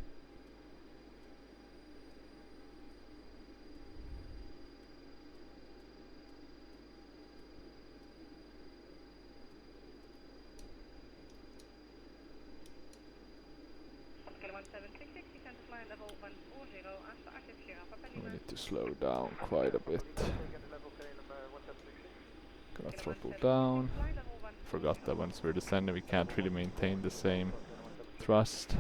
We need to slow down quite a bit. Gonna throttle down. Forgot that once we're descending we can't really maintain the same thrust.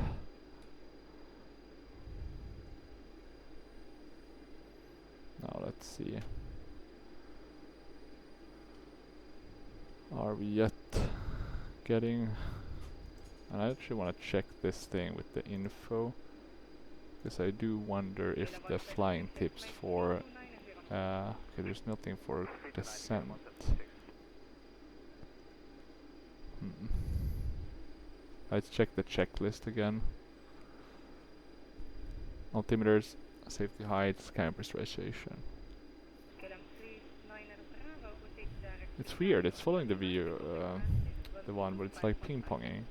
Now let's see. Are we yet getting... And I actually want to check this thing with the info, because I do wonder if the flying tips for... okay, there's nothing for descent. Let's check the checklist again. Altimeters, safety heights, camber pressurization. It's weird, it's following the view, the one, but it's like ping-ponging.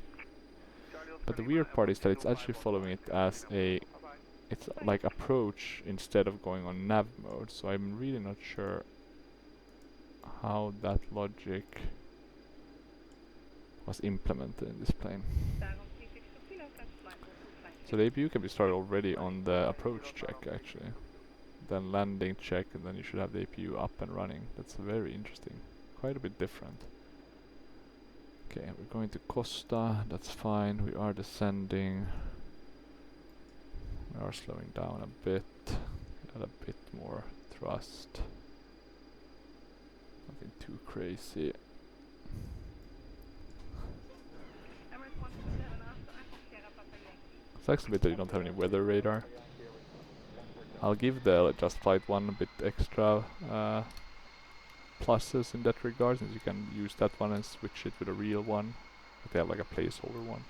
But the weird part is that it's actually following it as a... It's like approach instead of going on nav mode, so I'm really not sure how that logic was implemented in this plane. So the APU can be started already on the approach check actually. Then landing check, and then you should have the APU up and running. That's very interesting. Quite a bit different. Okay, we're going to Costa, that's fine. We are descending. We are slowing down a bit. Add a bit more thrust. Nothing too crazy. Sucks a bit that you don't have any weather radar. I'll give the Just Flight one a bit extra pluses in that regard, since you can use that one and switch it with a real one. But they have like a placeholder one.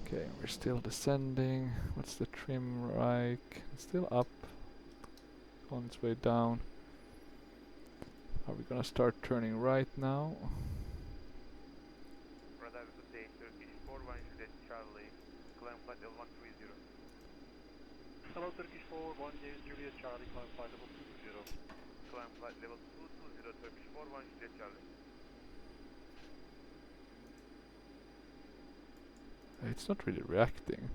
Okay, we're still descending. What's the trim like? It's still up. On its way down. Are we gonna start turning right now? Radar, good day. Turkish 41 Juliet Charlie. Climb flight level 130. Hello, Turkish 41 Juliet Charlie. Climb flight level 220. Climb flight level 220. Turkish 41 Juliet Charlie. It's not really reacting.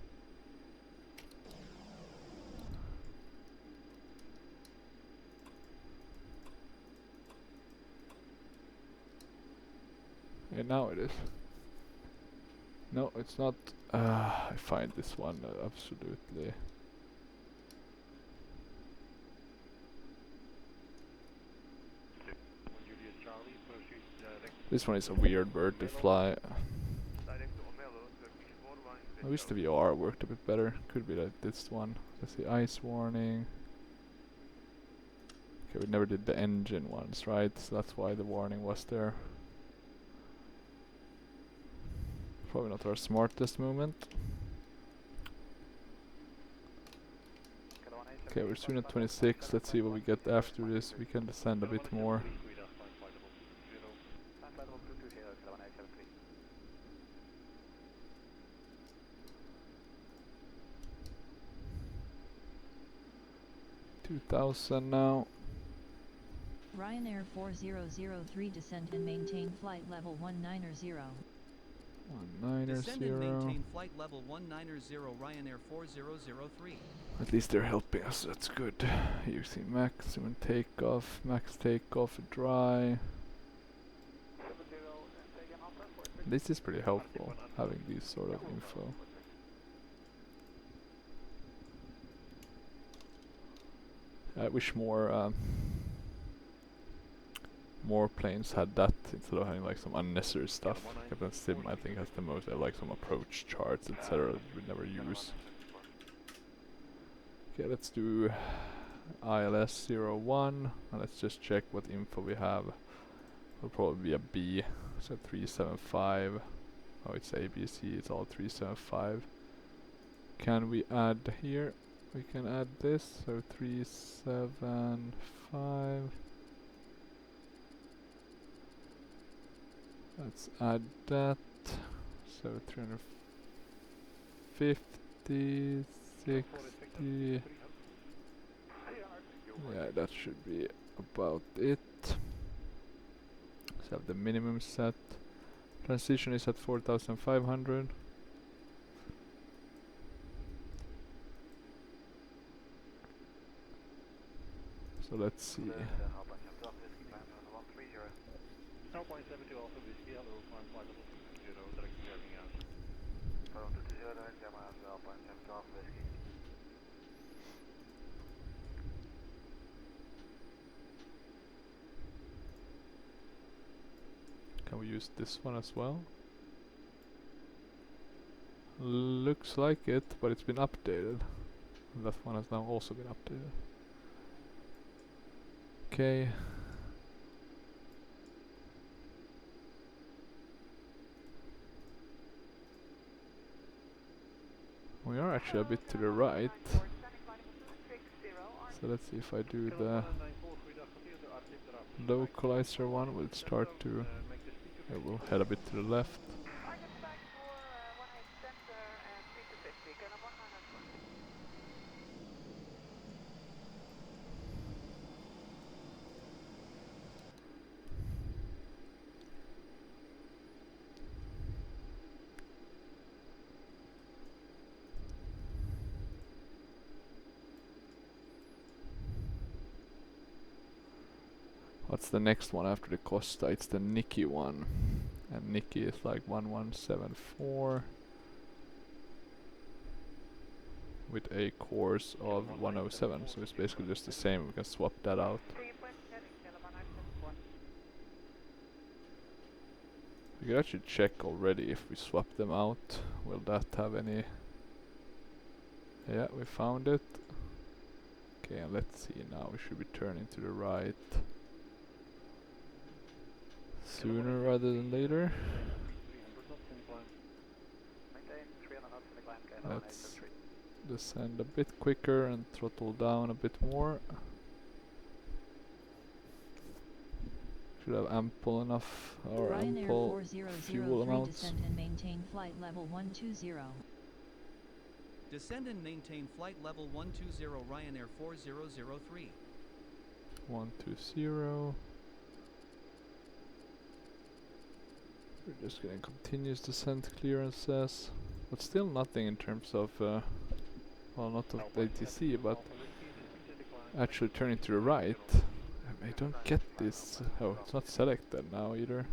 Yeah, now it is. No, it's not. I find this one absolutely. This one is a weird bird to fly. I wish the VR worked a bit better. Could be like this one. That's the ice warning. Okay, we never did the engine ones, right? So that's why the warning was there. Probably not our smartest movement. Okay, we're soon at 26. Let's see what we get after this. We can descend a bit more. $2,000 now. Ryanair 4003 descend and maintain flight level 190. 190. Descend and maintain flight level 190 Ryanair 4003. At least they're helping us, that's good. Using maximum takeoff, max takeoff, dry. This is pretty helpful, having these sort of info. I wish more planes had that instead of having like some unnecessary stuff. Captain Sim, I think, has the most. Like some approach charts, etc. that we never use. Okay, let's do ILS 01 and let's just check what info we have. It'll probably be a B, so 375. Oh, it's ABC, it's all 375. Can we add here? We can add this, so 375. Let's add that. So 350, 60. Yeah, that should be about it. Let's have the minimum set. Transition is at 4,500. So let's see. Can we use this one as well? Looks like it, but it's been updated. That one has now also been updated. Okay. We are actually a bit to the right. So let's see if I do the localizer one, we'll start to... Yeah, we'll head a bit to the left. What's the next one after the Costa? It's the Nikki one. And Nikki is like 1174. With a course of 107. So it's basically just the same. We can swap that out. We could actually check already if we swap them out. Will that have any Yeah, we found it. Okay, and let's see now. We should be turning to the right sooner rather than later. Let's descend a bit quicker and throttle down a bit more. Should have ample enough or Ryanair ample fuel 4003 amounts. descend and maintain flight level 120. Descend and maintain flight level 120 Ryanair 4003. 120. We're just getting continuous descent clearances, but still nothing in terms of, well, not of the ATC, but actually turning to the right. I don't get this. Oh, it's not selected now either.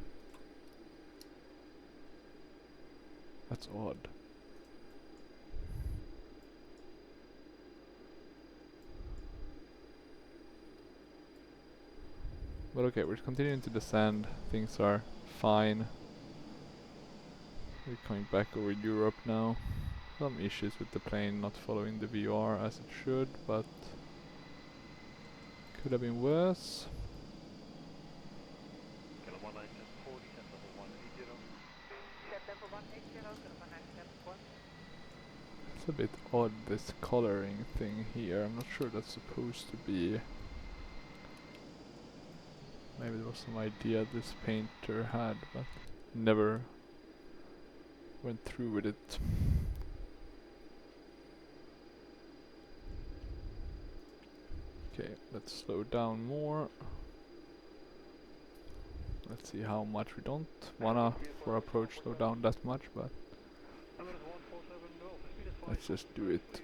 That's odd. But okay, we're continuing to descend. Things are fine. We're coming back over Europe now. Some issues with the plane not following the VR as it should, but could have been worse. It's a bit odd, this coloring thing here. I'm not sure that's supposed to be. Maybe there was some idea this painter had, but never went through with it. Okay, let's slow down more. Let's see how much. We don't wanna, for approach, slow down that much, but let's just do it.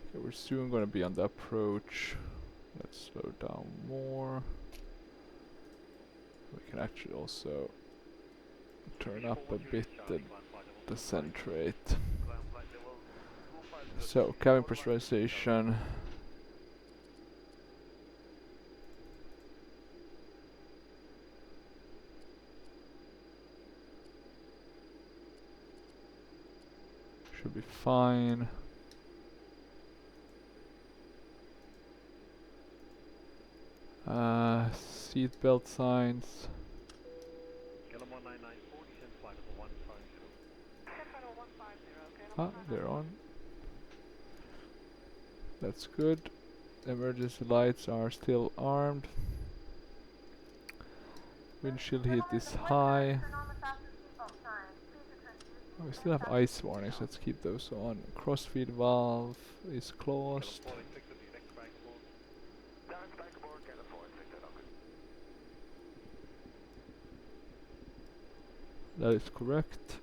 Okay, we're soon gonna be on the approach. Let's slow down more. We can actually also turn up a bit the descent rate. So, cabin pressurization. Should be fine. Seat belt signs. Ah, they're on. That's good. Emergency lights are still armed. Windshield heat is high. Oh, we still have ice warnings, let's keep those on. Crossfeed valve is closed. That is correct.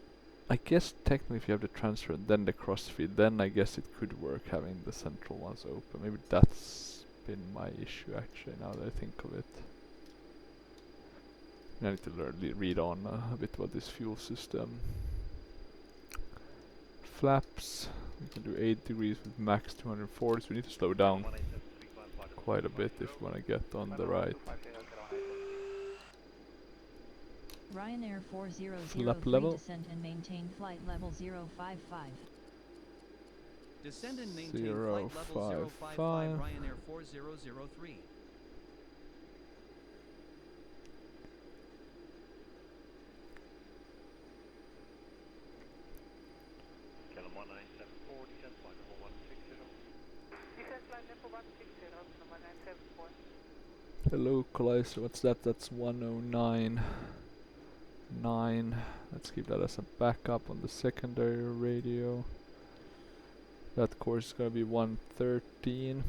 I guess technically if you have the transfer and then the crossfeed, then I guess it could work having the central ones open. Maybe that's been my issue actually, now that I think of it. I need to read on a bit about this fuel system. Flaps, we can do 8 degrees with max 240, so we need to slow down quite a bit if we want to get on the right. Ryanair Flap 4003 level. descend and maintain flight level 055. Descend and maintain flight level 055 Ryanair 4003. The localizer, what's that? That's 109.9. Let's keep that as a backup on the secondary radio. That course is gonna be 113.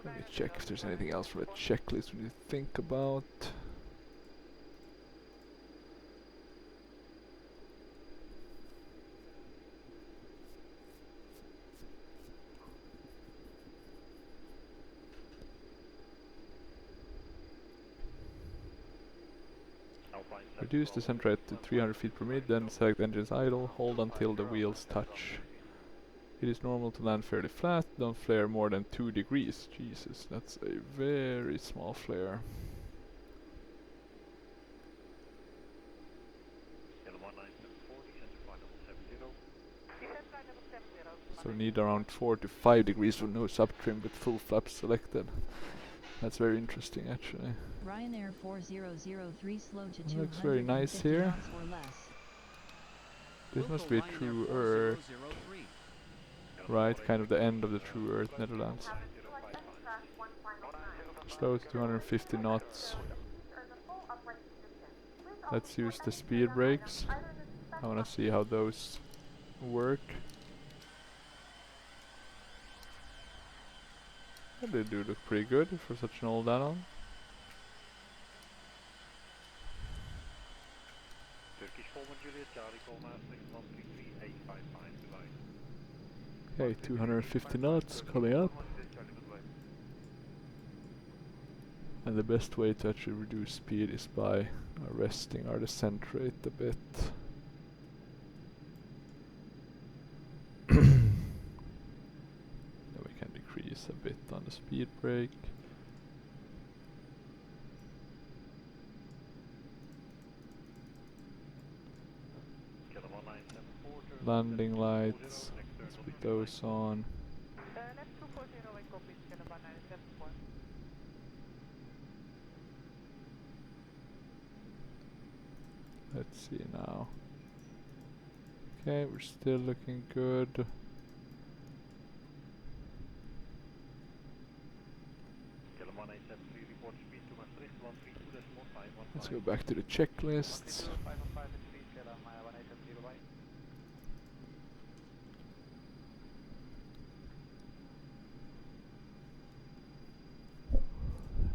Let me check if there's anything else from the checklist we need to think about. Reduce descent rate to 300 feet per minute, then select engines idle, hold until the wheels touch. It is normal to land fairly flat, don't flare more than 2 degrees. Jesus, that's a very small flare. So need around 4 to 5 degrees for nose up trim with full flaps selected. That's very interesting actually. Ryanair 4003 slow to 250 looks very nice here. knots or less. This must be a True Earth, right? Kind of the end of the True Earth Netherlands. Slow to 250 knots. Let's use the speed brakes. I wanna see how those work. They do look pretty good for such an old add-on. Okay, 250 knots coming up. And the best way to actually reduce speed is by arresting our descent rate a bit. Decrease a bit on the speed brake. Landing lights, let's put those on. Let's see now. Okay, we're still looking good. Let's go back to the checklists.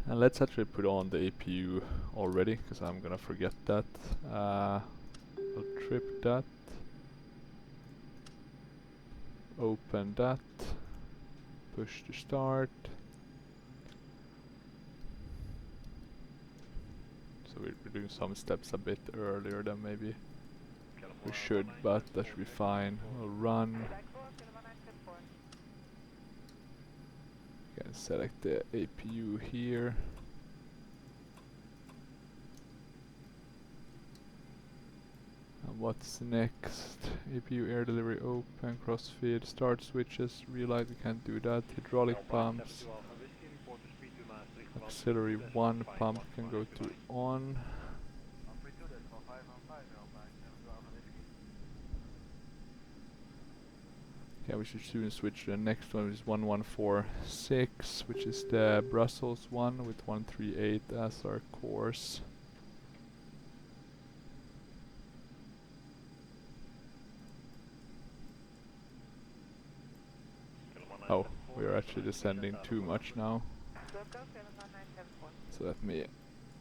And let's actually put on the APU already, because I'm gonna forget that. I'll trip that. Open that. Push to start. So we're doing some steps a bit earlier than maybe we should, but that should be fine. We'll run. Can select the APU here. And what's next? APU air delivery open, crossfeed, start switches, realize we can't do that, hydraulic pumps. Auxiliary 1 pump can go to on. Yeah, we should soon switch to the next one, which is 1146, which is the Brussels one with 138 as our course. Oh, we are actually descending too much now. So let me,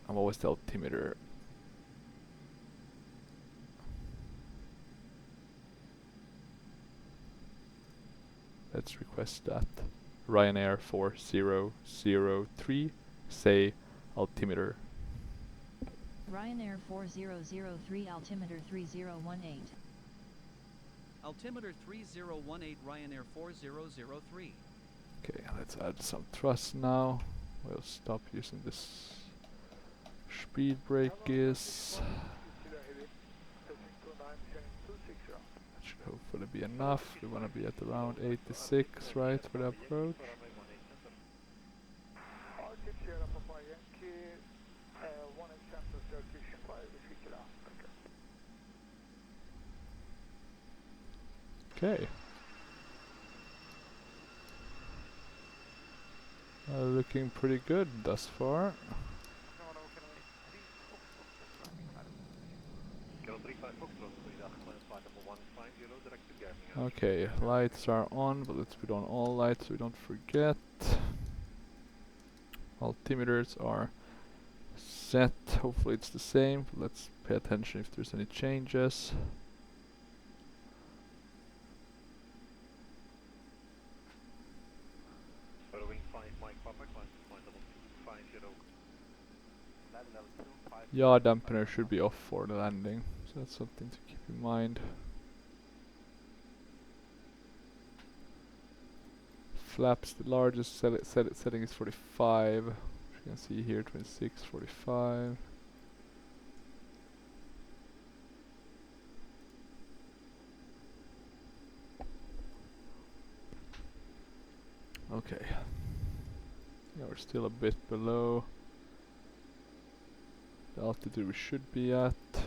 I'm always the altimeter. Let's request that. Ryanair 4003, say altimeter. Ryanair 4003 altimeter 3018. Altimeter 3018 Ryanair 4003. Okay, let's add some thrust now. We'll stop using this speed brakes. That should hopefully be enough. We want to be at around 86, right, for the approach. Okay. Looking pretty good thus far. Okay, lights are on, but let's put on all lights so we don't forget. Altimeters are set. Hopefully it's the same. Let's pay attention if there's any changes. Yaw dampener should be off for the landing, so that's something to keep in mind. Flaps, the largest setting is 45. As you can see here, 26, 45. Okay. Yeah, we're still a bit below the altitude we should be at. Let's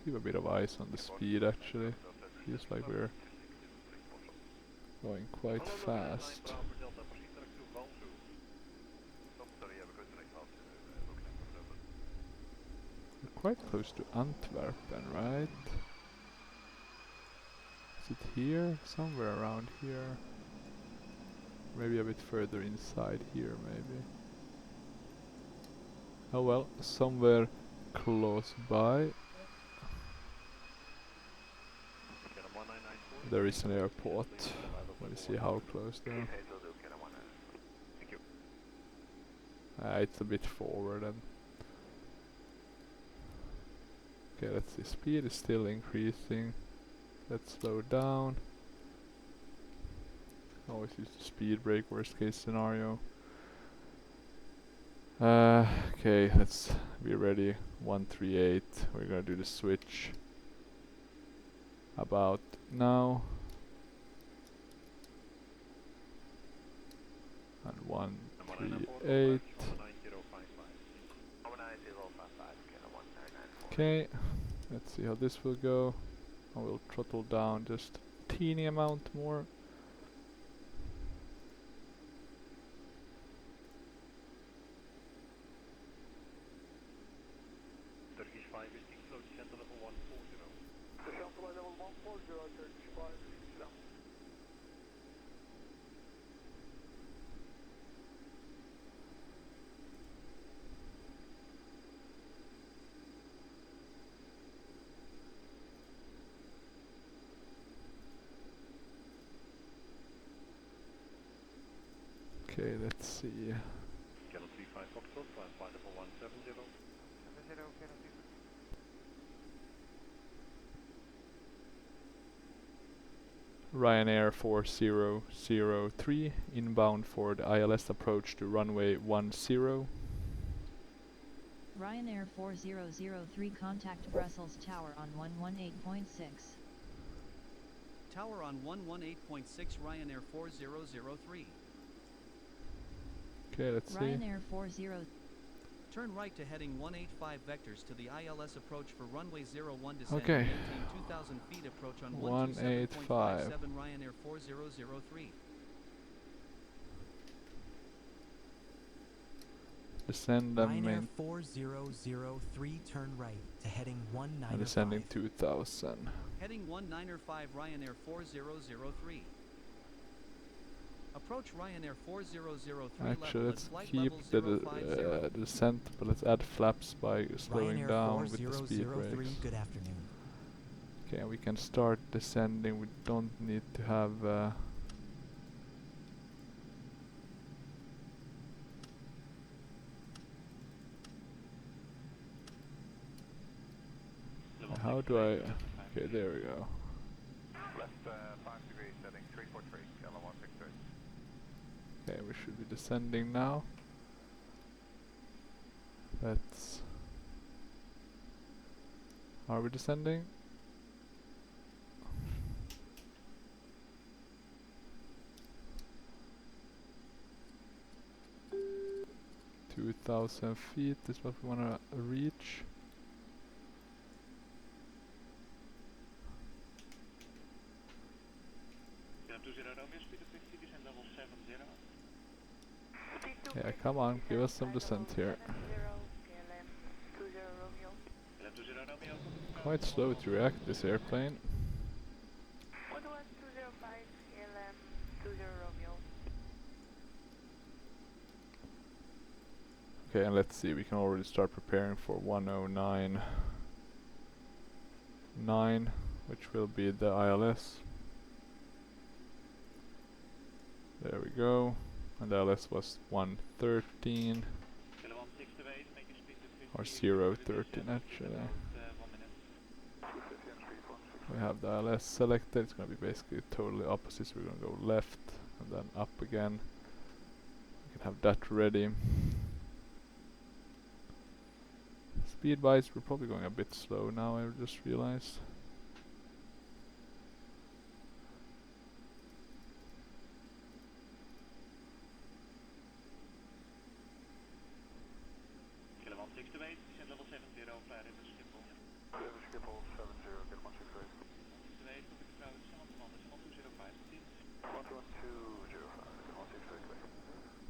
keep a bit of eyes on the speed actually. Feels like we're going quite fast. We're quite close to Antwerpen, right? Is it here? Somewhere around here. Maybe a bit further inside here, maybe. Oh well, somewhere close by. There is an airport. Let me see how close though. It's a bit forward and okay, let's see, speed is still increasing. Let's slow down. Always use the speed brake, worst case scenario. Okay, let's be ready. 138, we're gonna do the switch about now. And 138. Okay, let's see how this will go. I will throttle down just a teeny amount more. Turkish 5 is slow descent to level 140. Descent to level 140, Turkish 5 is down. Okay, let's see. Channel 35 Foxtrot, climb flight level 170. 70, Channel 35. Ryanair 4003 inbound for the ILS approach to runway 10. Ryanair 4003 contact Brussels Tower on 118.6. Tower on 118.6 Ryanair 4003. Okay, let's see. Ryanair 40. Turn right to heading 185 vectors to the ILS approach for runway 01 descent. Okay. Maintain 2,000 feet approach on 185. 127.57 Ryanair 4003. Descend and Ryanair 4003, turn right to heading 195. descending 2000. Heading 195 Ryanair 4003. Approach Ryanair 4003 Actually, level let's at flight keep level the 050. descent, but let's add flaps by slowing Ryanair down with the speed 4003, brakes. good afternoon. Okay, we can start descending. We don't need to have how do I... Okay, there we go. Left 5 degrees, setting 343, Channel 163. Okay, we should be descending now. Let's... Are we descending? Two 2,000 feet is what we wanna reach. Yeah, come on, give us some descent here. Quite slow to react, this airplane. Okay, and let's see, we can already start preparing for 109.9, which will be the ILS. There we go. and the LS was 113 or 013 actually. We have the LS selected. It's gonna be basically totally opposite. So we're gonna go left and then up again. We can have that ready. Speed wise, we're probably going a bit slow now, I just realized.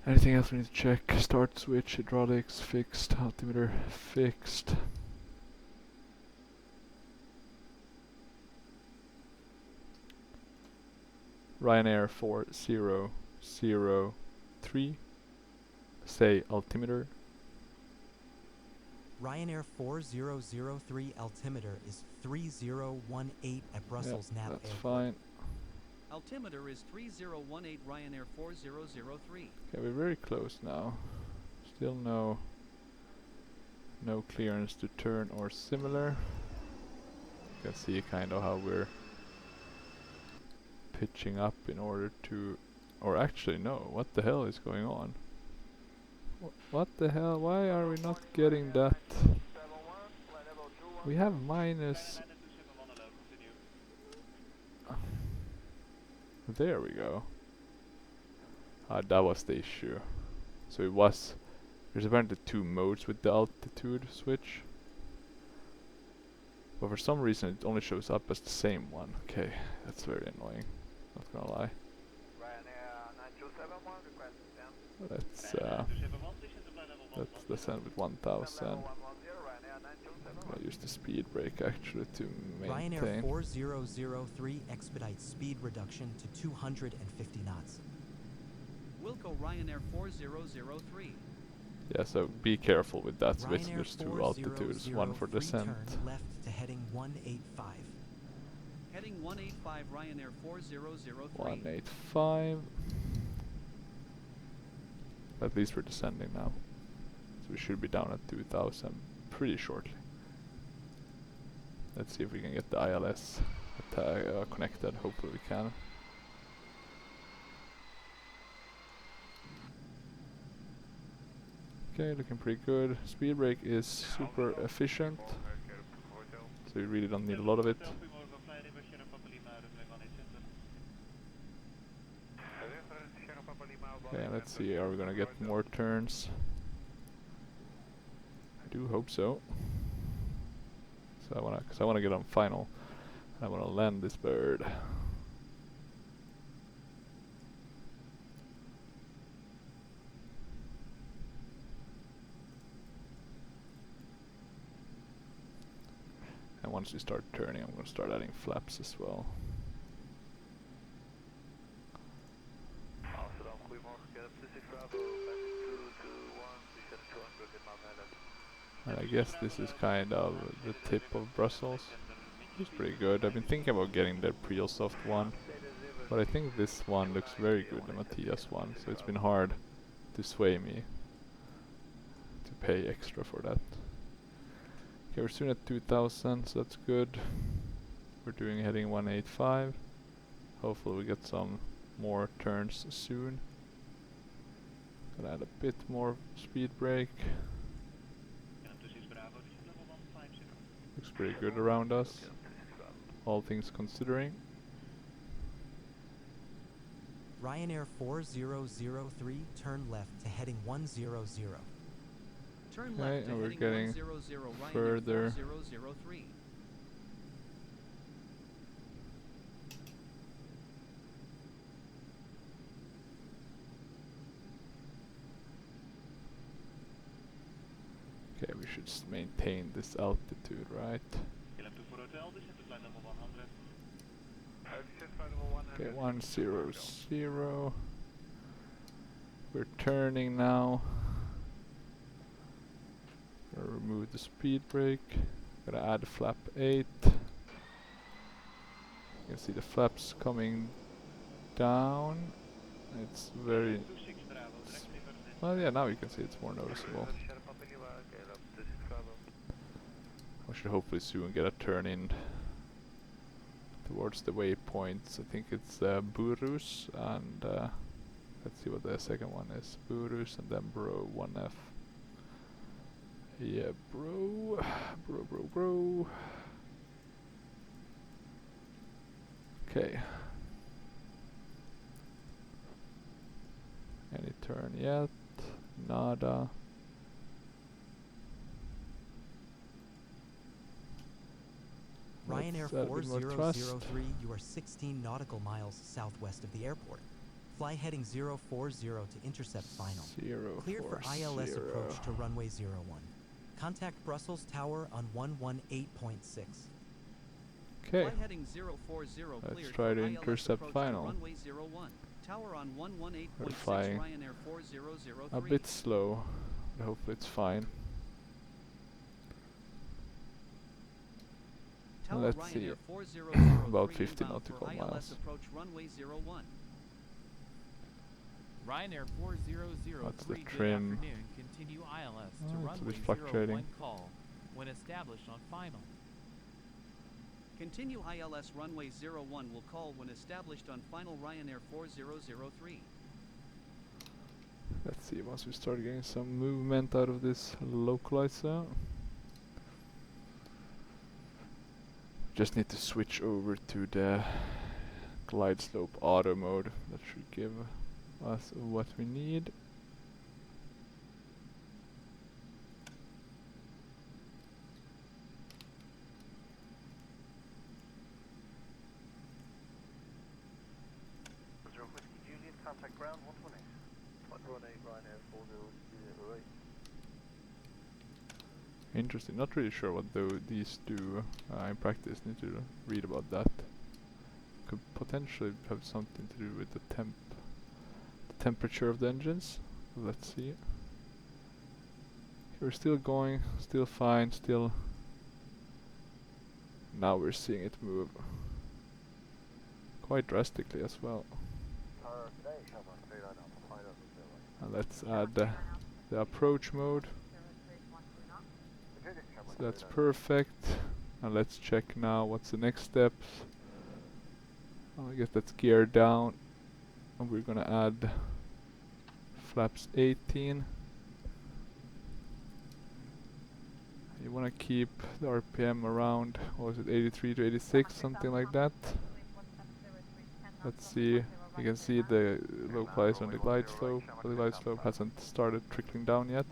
Anything else we need to check? Start switch, hydraulics fixed, altimeter fixed. Ryanair 4003. Say altimeter. Ryanair 4003 altimeter is 3018 at Brussels Nav that's Airport. fine. Altimeter is 3018 Ryanair 4003. Okay, we're very close now. Still no clearance to turn or similar. You can see kind of how we're pitching up in order to, or actually no, what the hell is going on? What the hell, why are we not getting that? We have minus. There we go. That was the issue. So it was, there's apparently two modes with the altitude switch. But for some reason it only shows up as the same one. Okay, that's very annoying. Not gonna lie. Let's descend with 1000. I'll use the speed brake actually to Ryanair maintain. 4003 expedites speed reduction to 250 knots. Wilco Ryanair 4003. Yeah, so be careful with that switch. Ryanair There's two altitudes, one for 4003 descent. turn left to heading 185. Heading 185 Ryanair 4003. 185. At least we're descending now. So we should be down at 2000 pretty shortly. Let's see if we can get the ILS connected. Hopefully we can. Okay, looking pretty good. Speed brake is super efficient, so you really don't need a lot of it. Okay, let's see, are we gonna get more turns? I do hope so. So I wanna get on final. I wanna land this bird. And once we start turning, I'm gonna start adding flaps as well. And I guess this is kind of the tip of Brussels. It's pretty good. I've been thinking about getting the Prielsoft one, but I think this one looks very good, the Matthias one, so it's been hard to sway me to pay extra for that. Okay, we're soon at 2000, so that's good. We're doing heading 185. Hopefully we get some more turns soon. Gonna add a bit more speed brake. Looks pretty good around us, all things considering. Ryanair 4003 turn left to heading 100. Turn Okay, left to and we're heading getting 100 Ryanair further. 4003. Okay, we should maintain this altitude, right? Okay, 100. We're turning now. Gonna remove the speed brake. Gonna add flap 8. You can see the flaps coming down. It's very Well, yeah, now you can see it's more noticeable. We should hopefully soon get a turn in towards the waypoints. I think it's Burus and let's see what the second one is. Burus and then Bro 1F. Yeah, bro. Bro. Okay. Any turn yet? Nada. Ryanair Let's add a bit more 4003, you are 16 nautical miles southwest of the airport. Fly heading 040 to intercept final. Cleared for ILS approach to runway 01. Contact Brussels Tower on 118.6. Okay. Flight heading 040 Let's cleared try to for ILS intercept approach final. to runway 01. Tower on 118.6 We're flying Ryanair 4003. a bit slow, but hopefully it's fine. Tower Let's Ryanair see. 4003 About 50 inbound nautical for miles. ILS approach runway 01. Ryanair 4003, That's the good trim. afternoon. Continue ILS to Oh, it's a runway bit fluctuating. 01 call when established on final. Continue ILS runway 01 will call when established on final Ryanair 4003. Let's see once we start getting some movement out of this localizer. Just need to switch over to the glide slope auto mode. That should give us what we need. Contact ground 128. 118 Ryanair 4008. Interesting. Not really sure what these do in practice. Need to read about that. Could potentially have something to do with the temperature of the engines. Let's see. We're still going, still fine, still. Now we're seeing it move quite drastically as well. And let's add the approach mode. So that's perfect. And let's check now what's the next steps. I guess that's gear down. And we're gonna add flaps 18. You wanna keep the RPM around, what was it, 83 to 86, something like that. Let's see. You can see the localizer on the glide slope, but the glide slope hasn't started trickling down yet.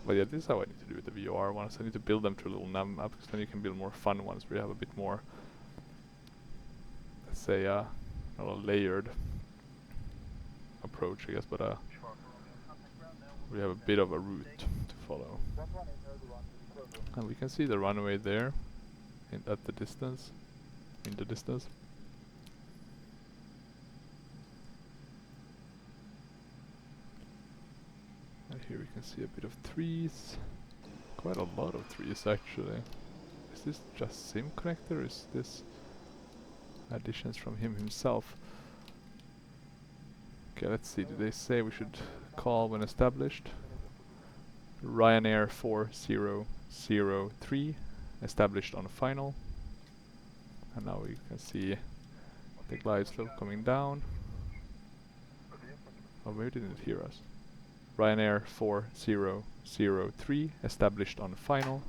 But yeah, this is how I need to do with the VOR ones. I need to build them to a little num map, because then you can build more fun ones where you have a bit more, let's say, a layered approach, I guess, but we have a bit of a route to follow. And we can see the runway there, at the distance, in the distance. And here we can see a bit of trees, quite a lot of trees actually. Is this just SIM connector, or is this additions from him himself? Okay, let's see, do they say we should call when established? Ryanair 4003 established on final. And now we can see the glide slope coming down. Oh, maybe it didn't hear us. Ryanair 4003 established on final.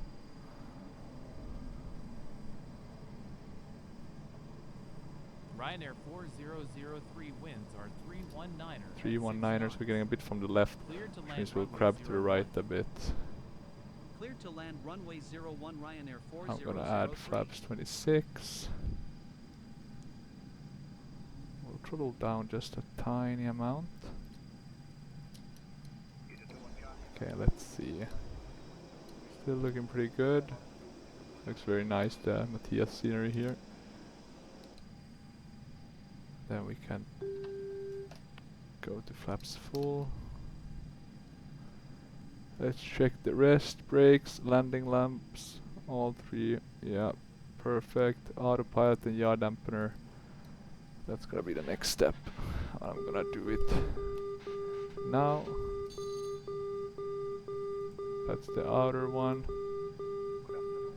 Ryanair 4003 winds are 319ers. 319ers, we're getting a bit from the left, which means we'll crab to the right a bit. Cleared to land runway 01 Ryanair 4003. I'm gonna add flaps 26. We'll throttle down just a tiny amount. Okay, let's see. Still looking pretty good. Looks very nice, the Matthias scenery here. Then we can go to flaps full. Let's check the rest, brakes, landing lamps, all three. Yeah, Perfect. Autopilot and yaw dampener. That's gonna be the next step. I'm gonna do it now. That's the outer one.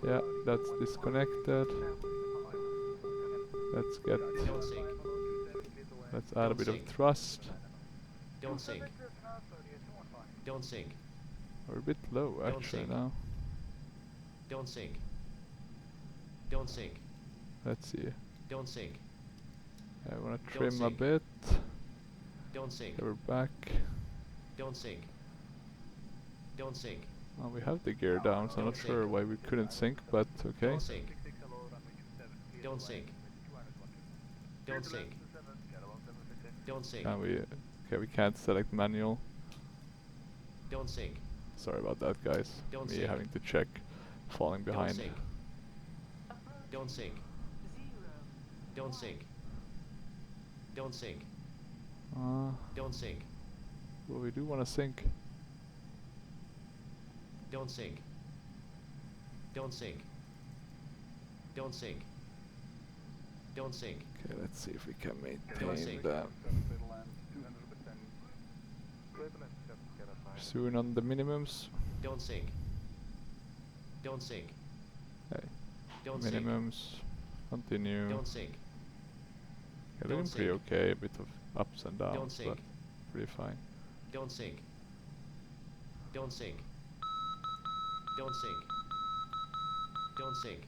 Yeah, that's disconnected. Let's get. Don't sink. Let's add a bit of thrust. Don't sink. Don't sink. We're a bit low Don't actually sink. now. Don't sink. Don't sink. Let's see. Don't sink. I wanna Don't trim a sink. bit. Don't sink. Okay, we're back. Don't sink. Don't sink. Oh, we have the gear down, so I'm not Don't sure sink. why we couldn't sync, but okay. Don't sink. Don't sink. Don't sink. Don't sink. Can we? Okay, we can't select manual. Don't sink. Sorry about that, guys. Don't Me sink. having to check, falling Don't behind. sink. Don't sink. Don't sink. Don't sink. Don't sink. Well, we do want to sync. Don't sink. Don't sink. Don't sink. Don't sink. Okay, let's see if we can Don't maintain sink. that. Soon on the minimums. Don't sink. Don't sink. Hey, Don't sink. minimums. Continue. Don't sink. Okay, don't looking pretty sink. okay. A bit of ups and downs, Don't sink. but pretty fine. Don't sink. Don't sink. Don't sink. Don't sink.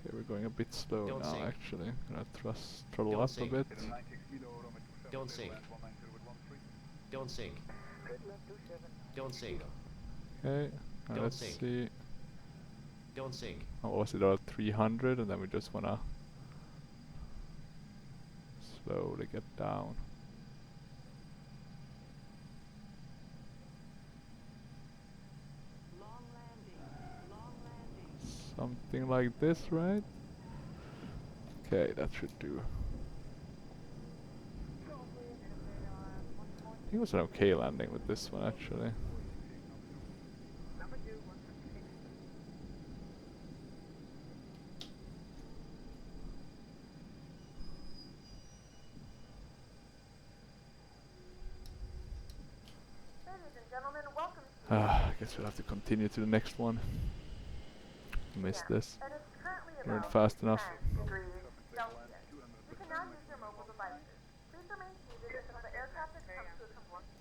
Okay, we're going a bit slow Don't now sink. actually. Gonna throttle Don't up sink. a bit. Don't sink. Don't sink. Don't sink. Okay, now Don't let's sink. see. Don't sink. Oh, what was it, about 300, and then we just wanna slowly get down. Something like this, right? Okay, that should do. I think it was an okay landing with this one actually. I guess we'll have to continue to the next one. Missed this. Weren't fast enough.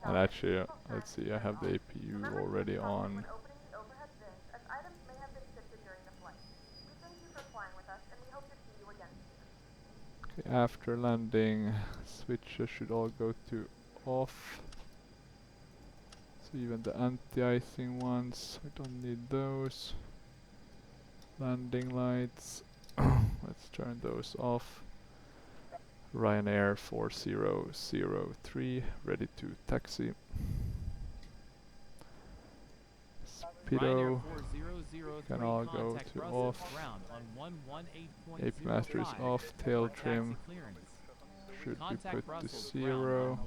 And actually, let's see, I have the APU already on. Okay, after landing, switches should all go to off. So even the anti-icing ones, I don't need those. Landing lights, let's turn those off. Ryanair 4003, ready to taxi. Speedo can all go to off. AP master is off, tail trim should be put to 0.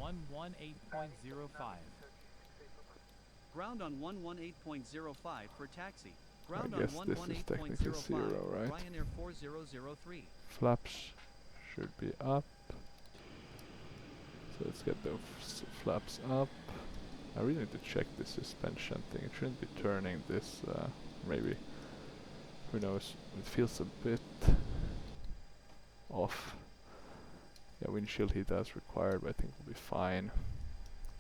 Ground on 118.05 for taxi. Ground I guess on this is technically 118.05. 0, right? Ryanair 4003. Flaps should be up. So let's get those flaps up. I really need to check the suspension thing. It shouldn't be turning this, maybe. Who knows? It feels a bit off. Yeah, windshield heat as required, but I think we'll be fine.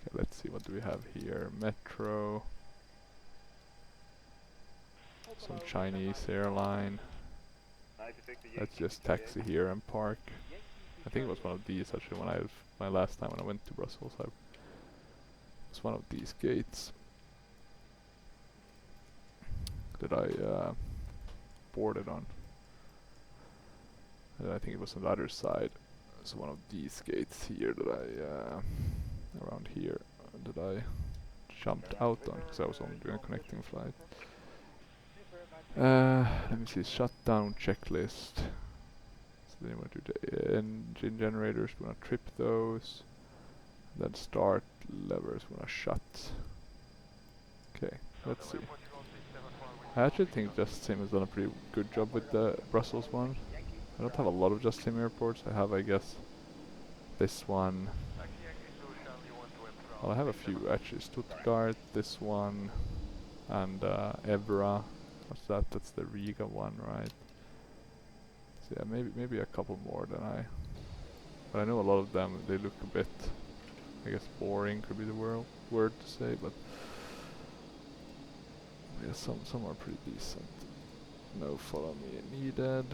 Okay, let's see, what do we have here? Metro. Some Chinese airline. Let's just taxi here and park. I think it was one of these actually when my last time when I went to Brussels. It was one of these gates that I boarded on. And I think it was on the other side. So one of these gates here that I around here that I jumped out on because I was only doing a connecting flight. Let me see, shutdown checklist. So then you want to do the engine generators, we want to trip those. Then start levers, we want to shut. Okay, let's see. I actually think Just Sim has done a pretty good job with the Brussels one. I don't have a lot of just sim airports. I have, I guess, this one. Well, I have a few actually. Stuttgart, this one, and EBBR. What's that? That's the Riga one, right? So yeah, maybe a couple more than I. But I know a lot of them. They look a bit, I guess, boring could be the word to say, but yeah, some are pretty decent. No follow me needed.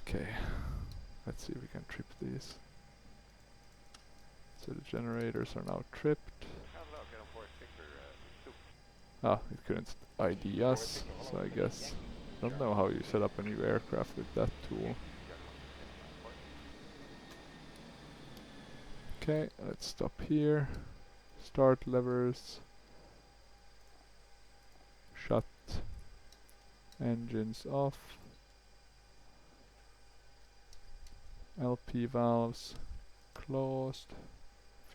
Okay, let's see if we can trip these. So the generators are now tripped. Ah, it couldn't ID us, so I guess I don't know how you set up a new aircraft with that tool. Okay, let's stop here. Start levers. Shut engines off. LP valves closed.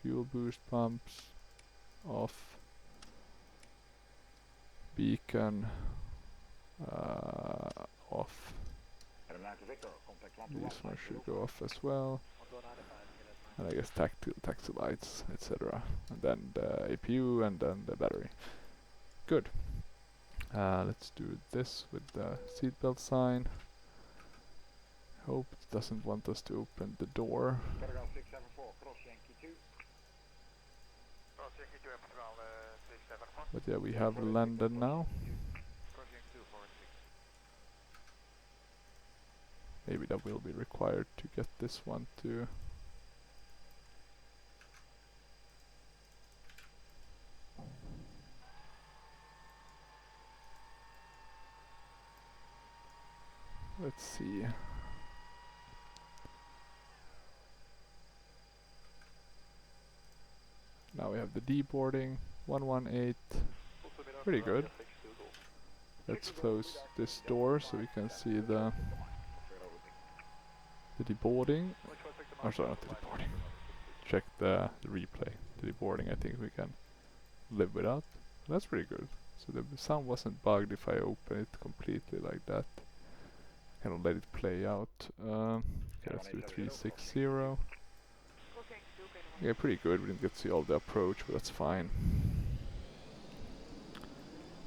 Fuel boost pumps off. Beacon off. These ones should go off as well. And I guess taxi lights, etc. And then the APU and then the battery. Good. Let's do this with the seatbelt sign. Hope it doesn't want us to open the door. But yeah, we have landed now. Maybe that will be required to get this one to. Let's see. Now we have the deboarding, 118, pretty good. Let's close this door so we can see the deboarding. Oh, sorry, not the deboarding. Check the replay. The deboarding I think we can live without. That's pretty good. So the sound wasn't bugged if I open it completely like that. Kind of let it play out. Okay, let's do 360. Yeah, pretty good. We didn't get to see all the approach, but that's fine.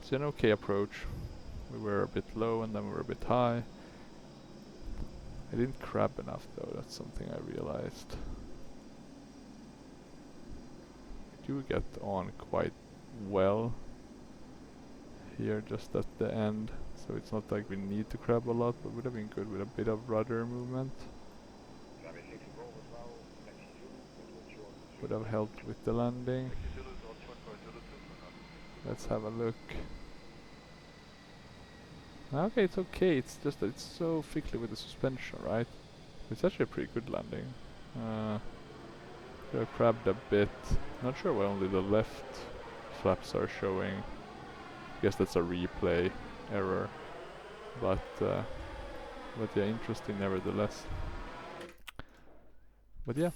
It's an okay approach. We were a bit low and then we were a bit high. I didn't crab enough though, that's something I realized. I do get on quite well here just at the end, so it's not like we need to crab a lot, but would have been good with a bit of rudder movement. Would have helped with the landing. Let's have a look. Okay, it's okay, it's just that it's so fickly with the suspension, right? It's actually a pretty good landing. Could have crabbed a bit. Not sure why only the left flaps are showing. Guess that's a replay error. But yeah, interesting nevertheless. But yeah,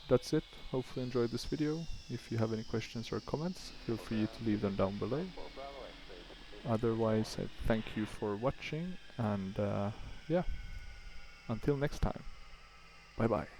that's it. Hopefully you enjoyed this video. If you have any questions or comments, feel free to leave them down below. Otherwise, I thank you for watching, and yeah, until next time, bye bye.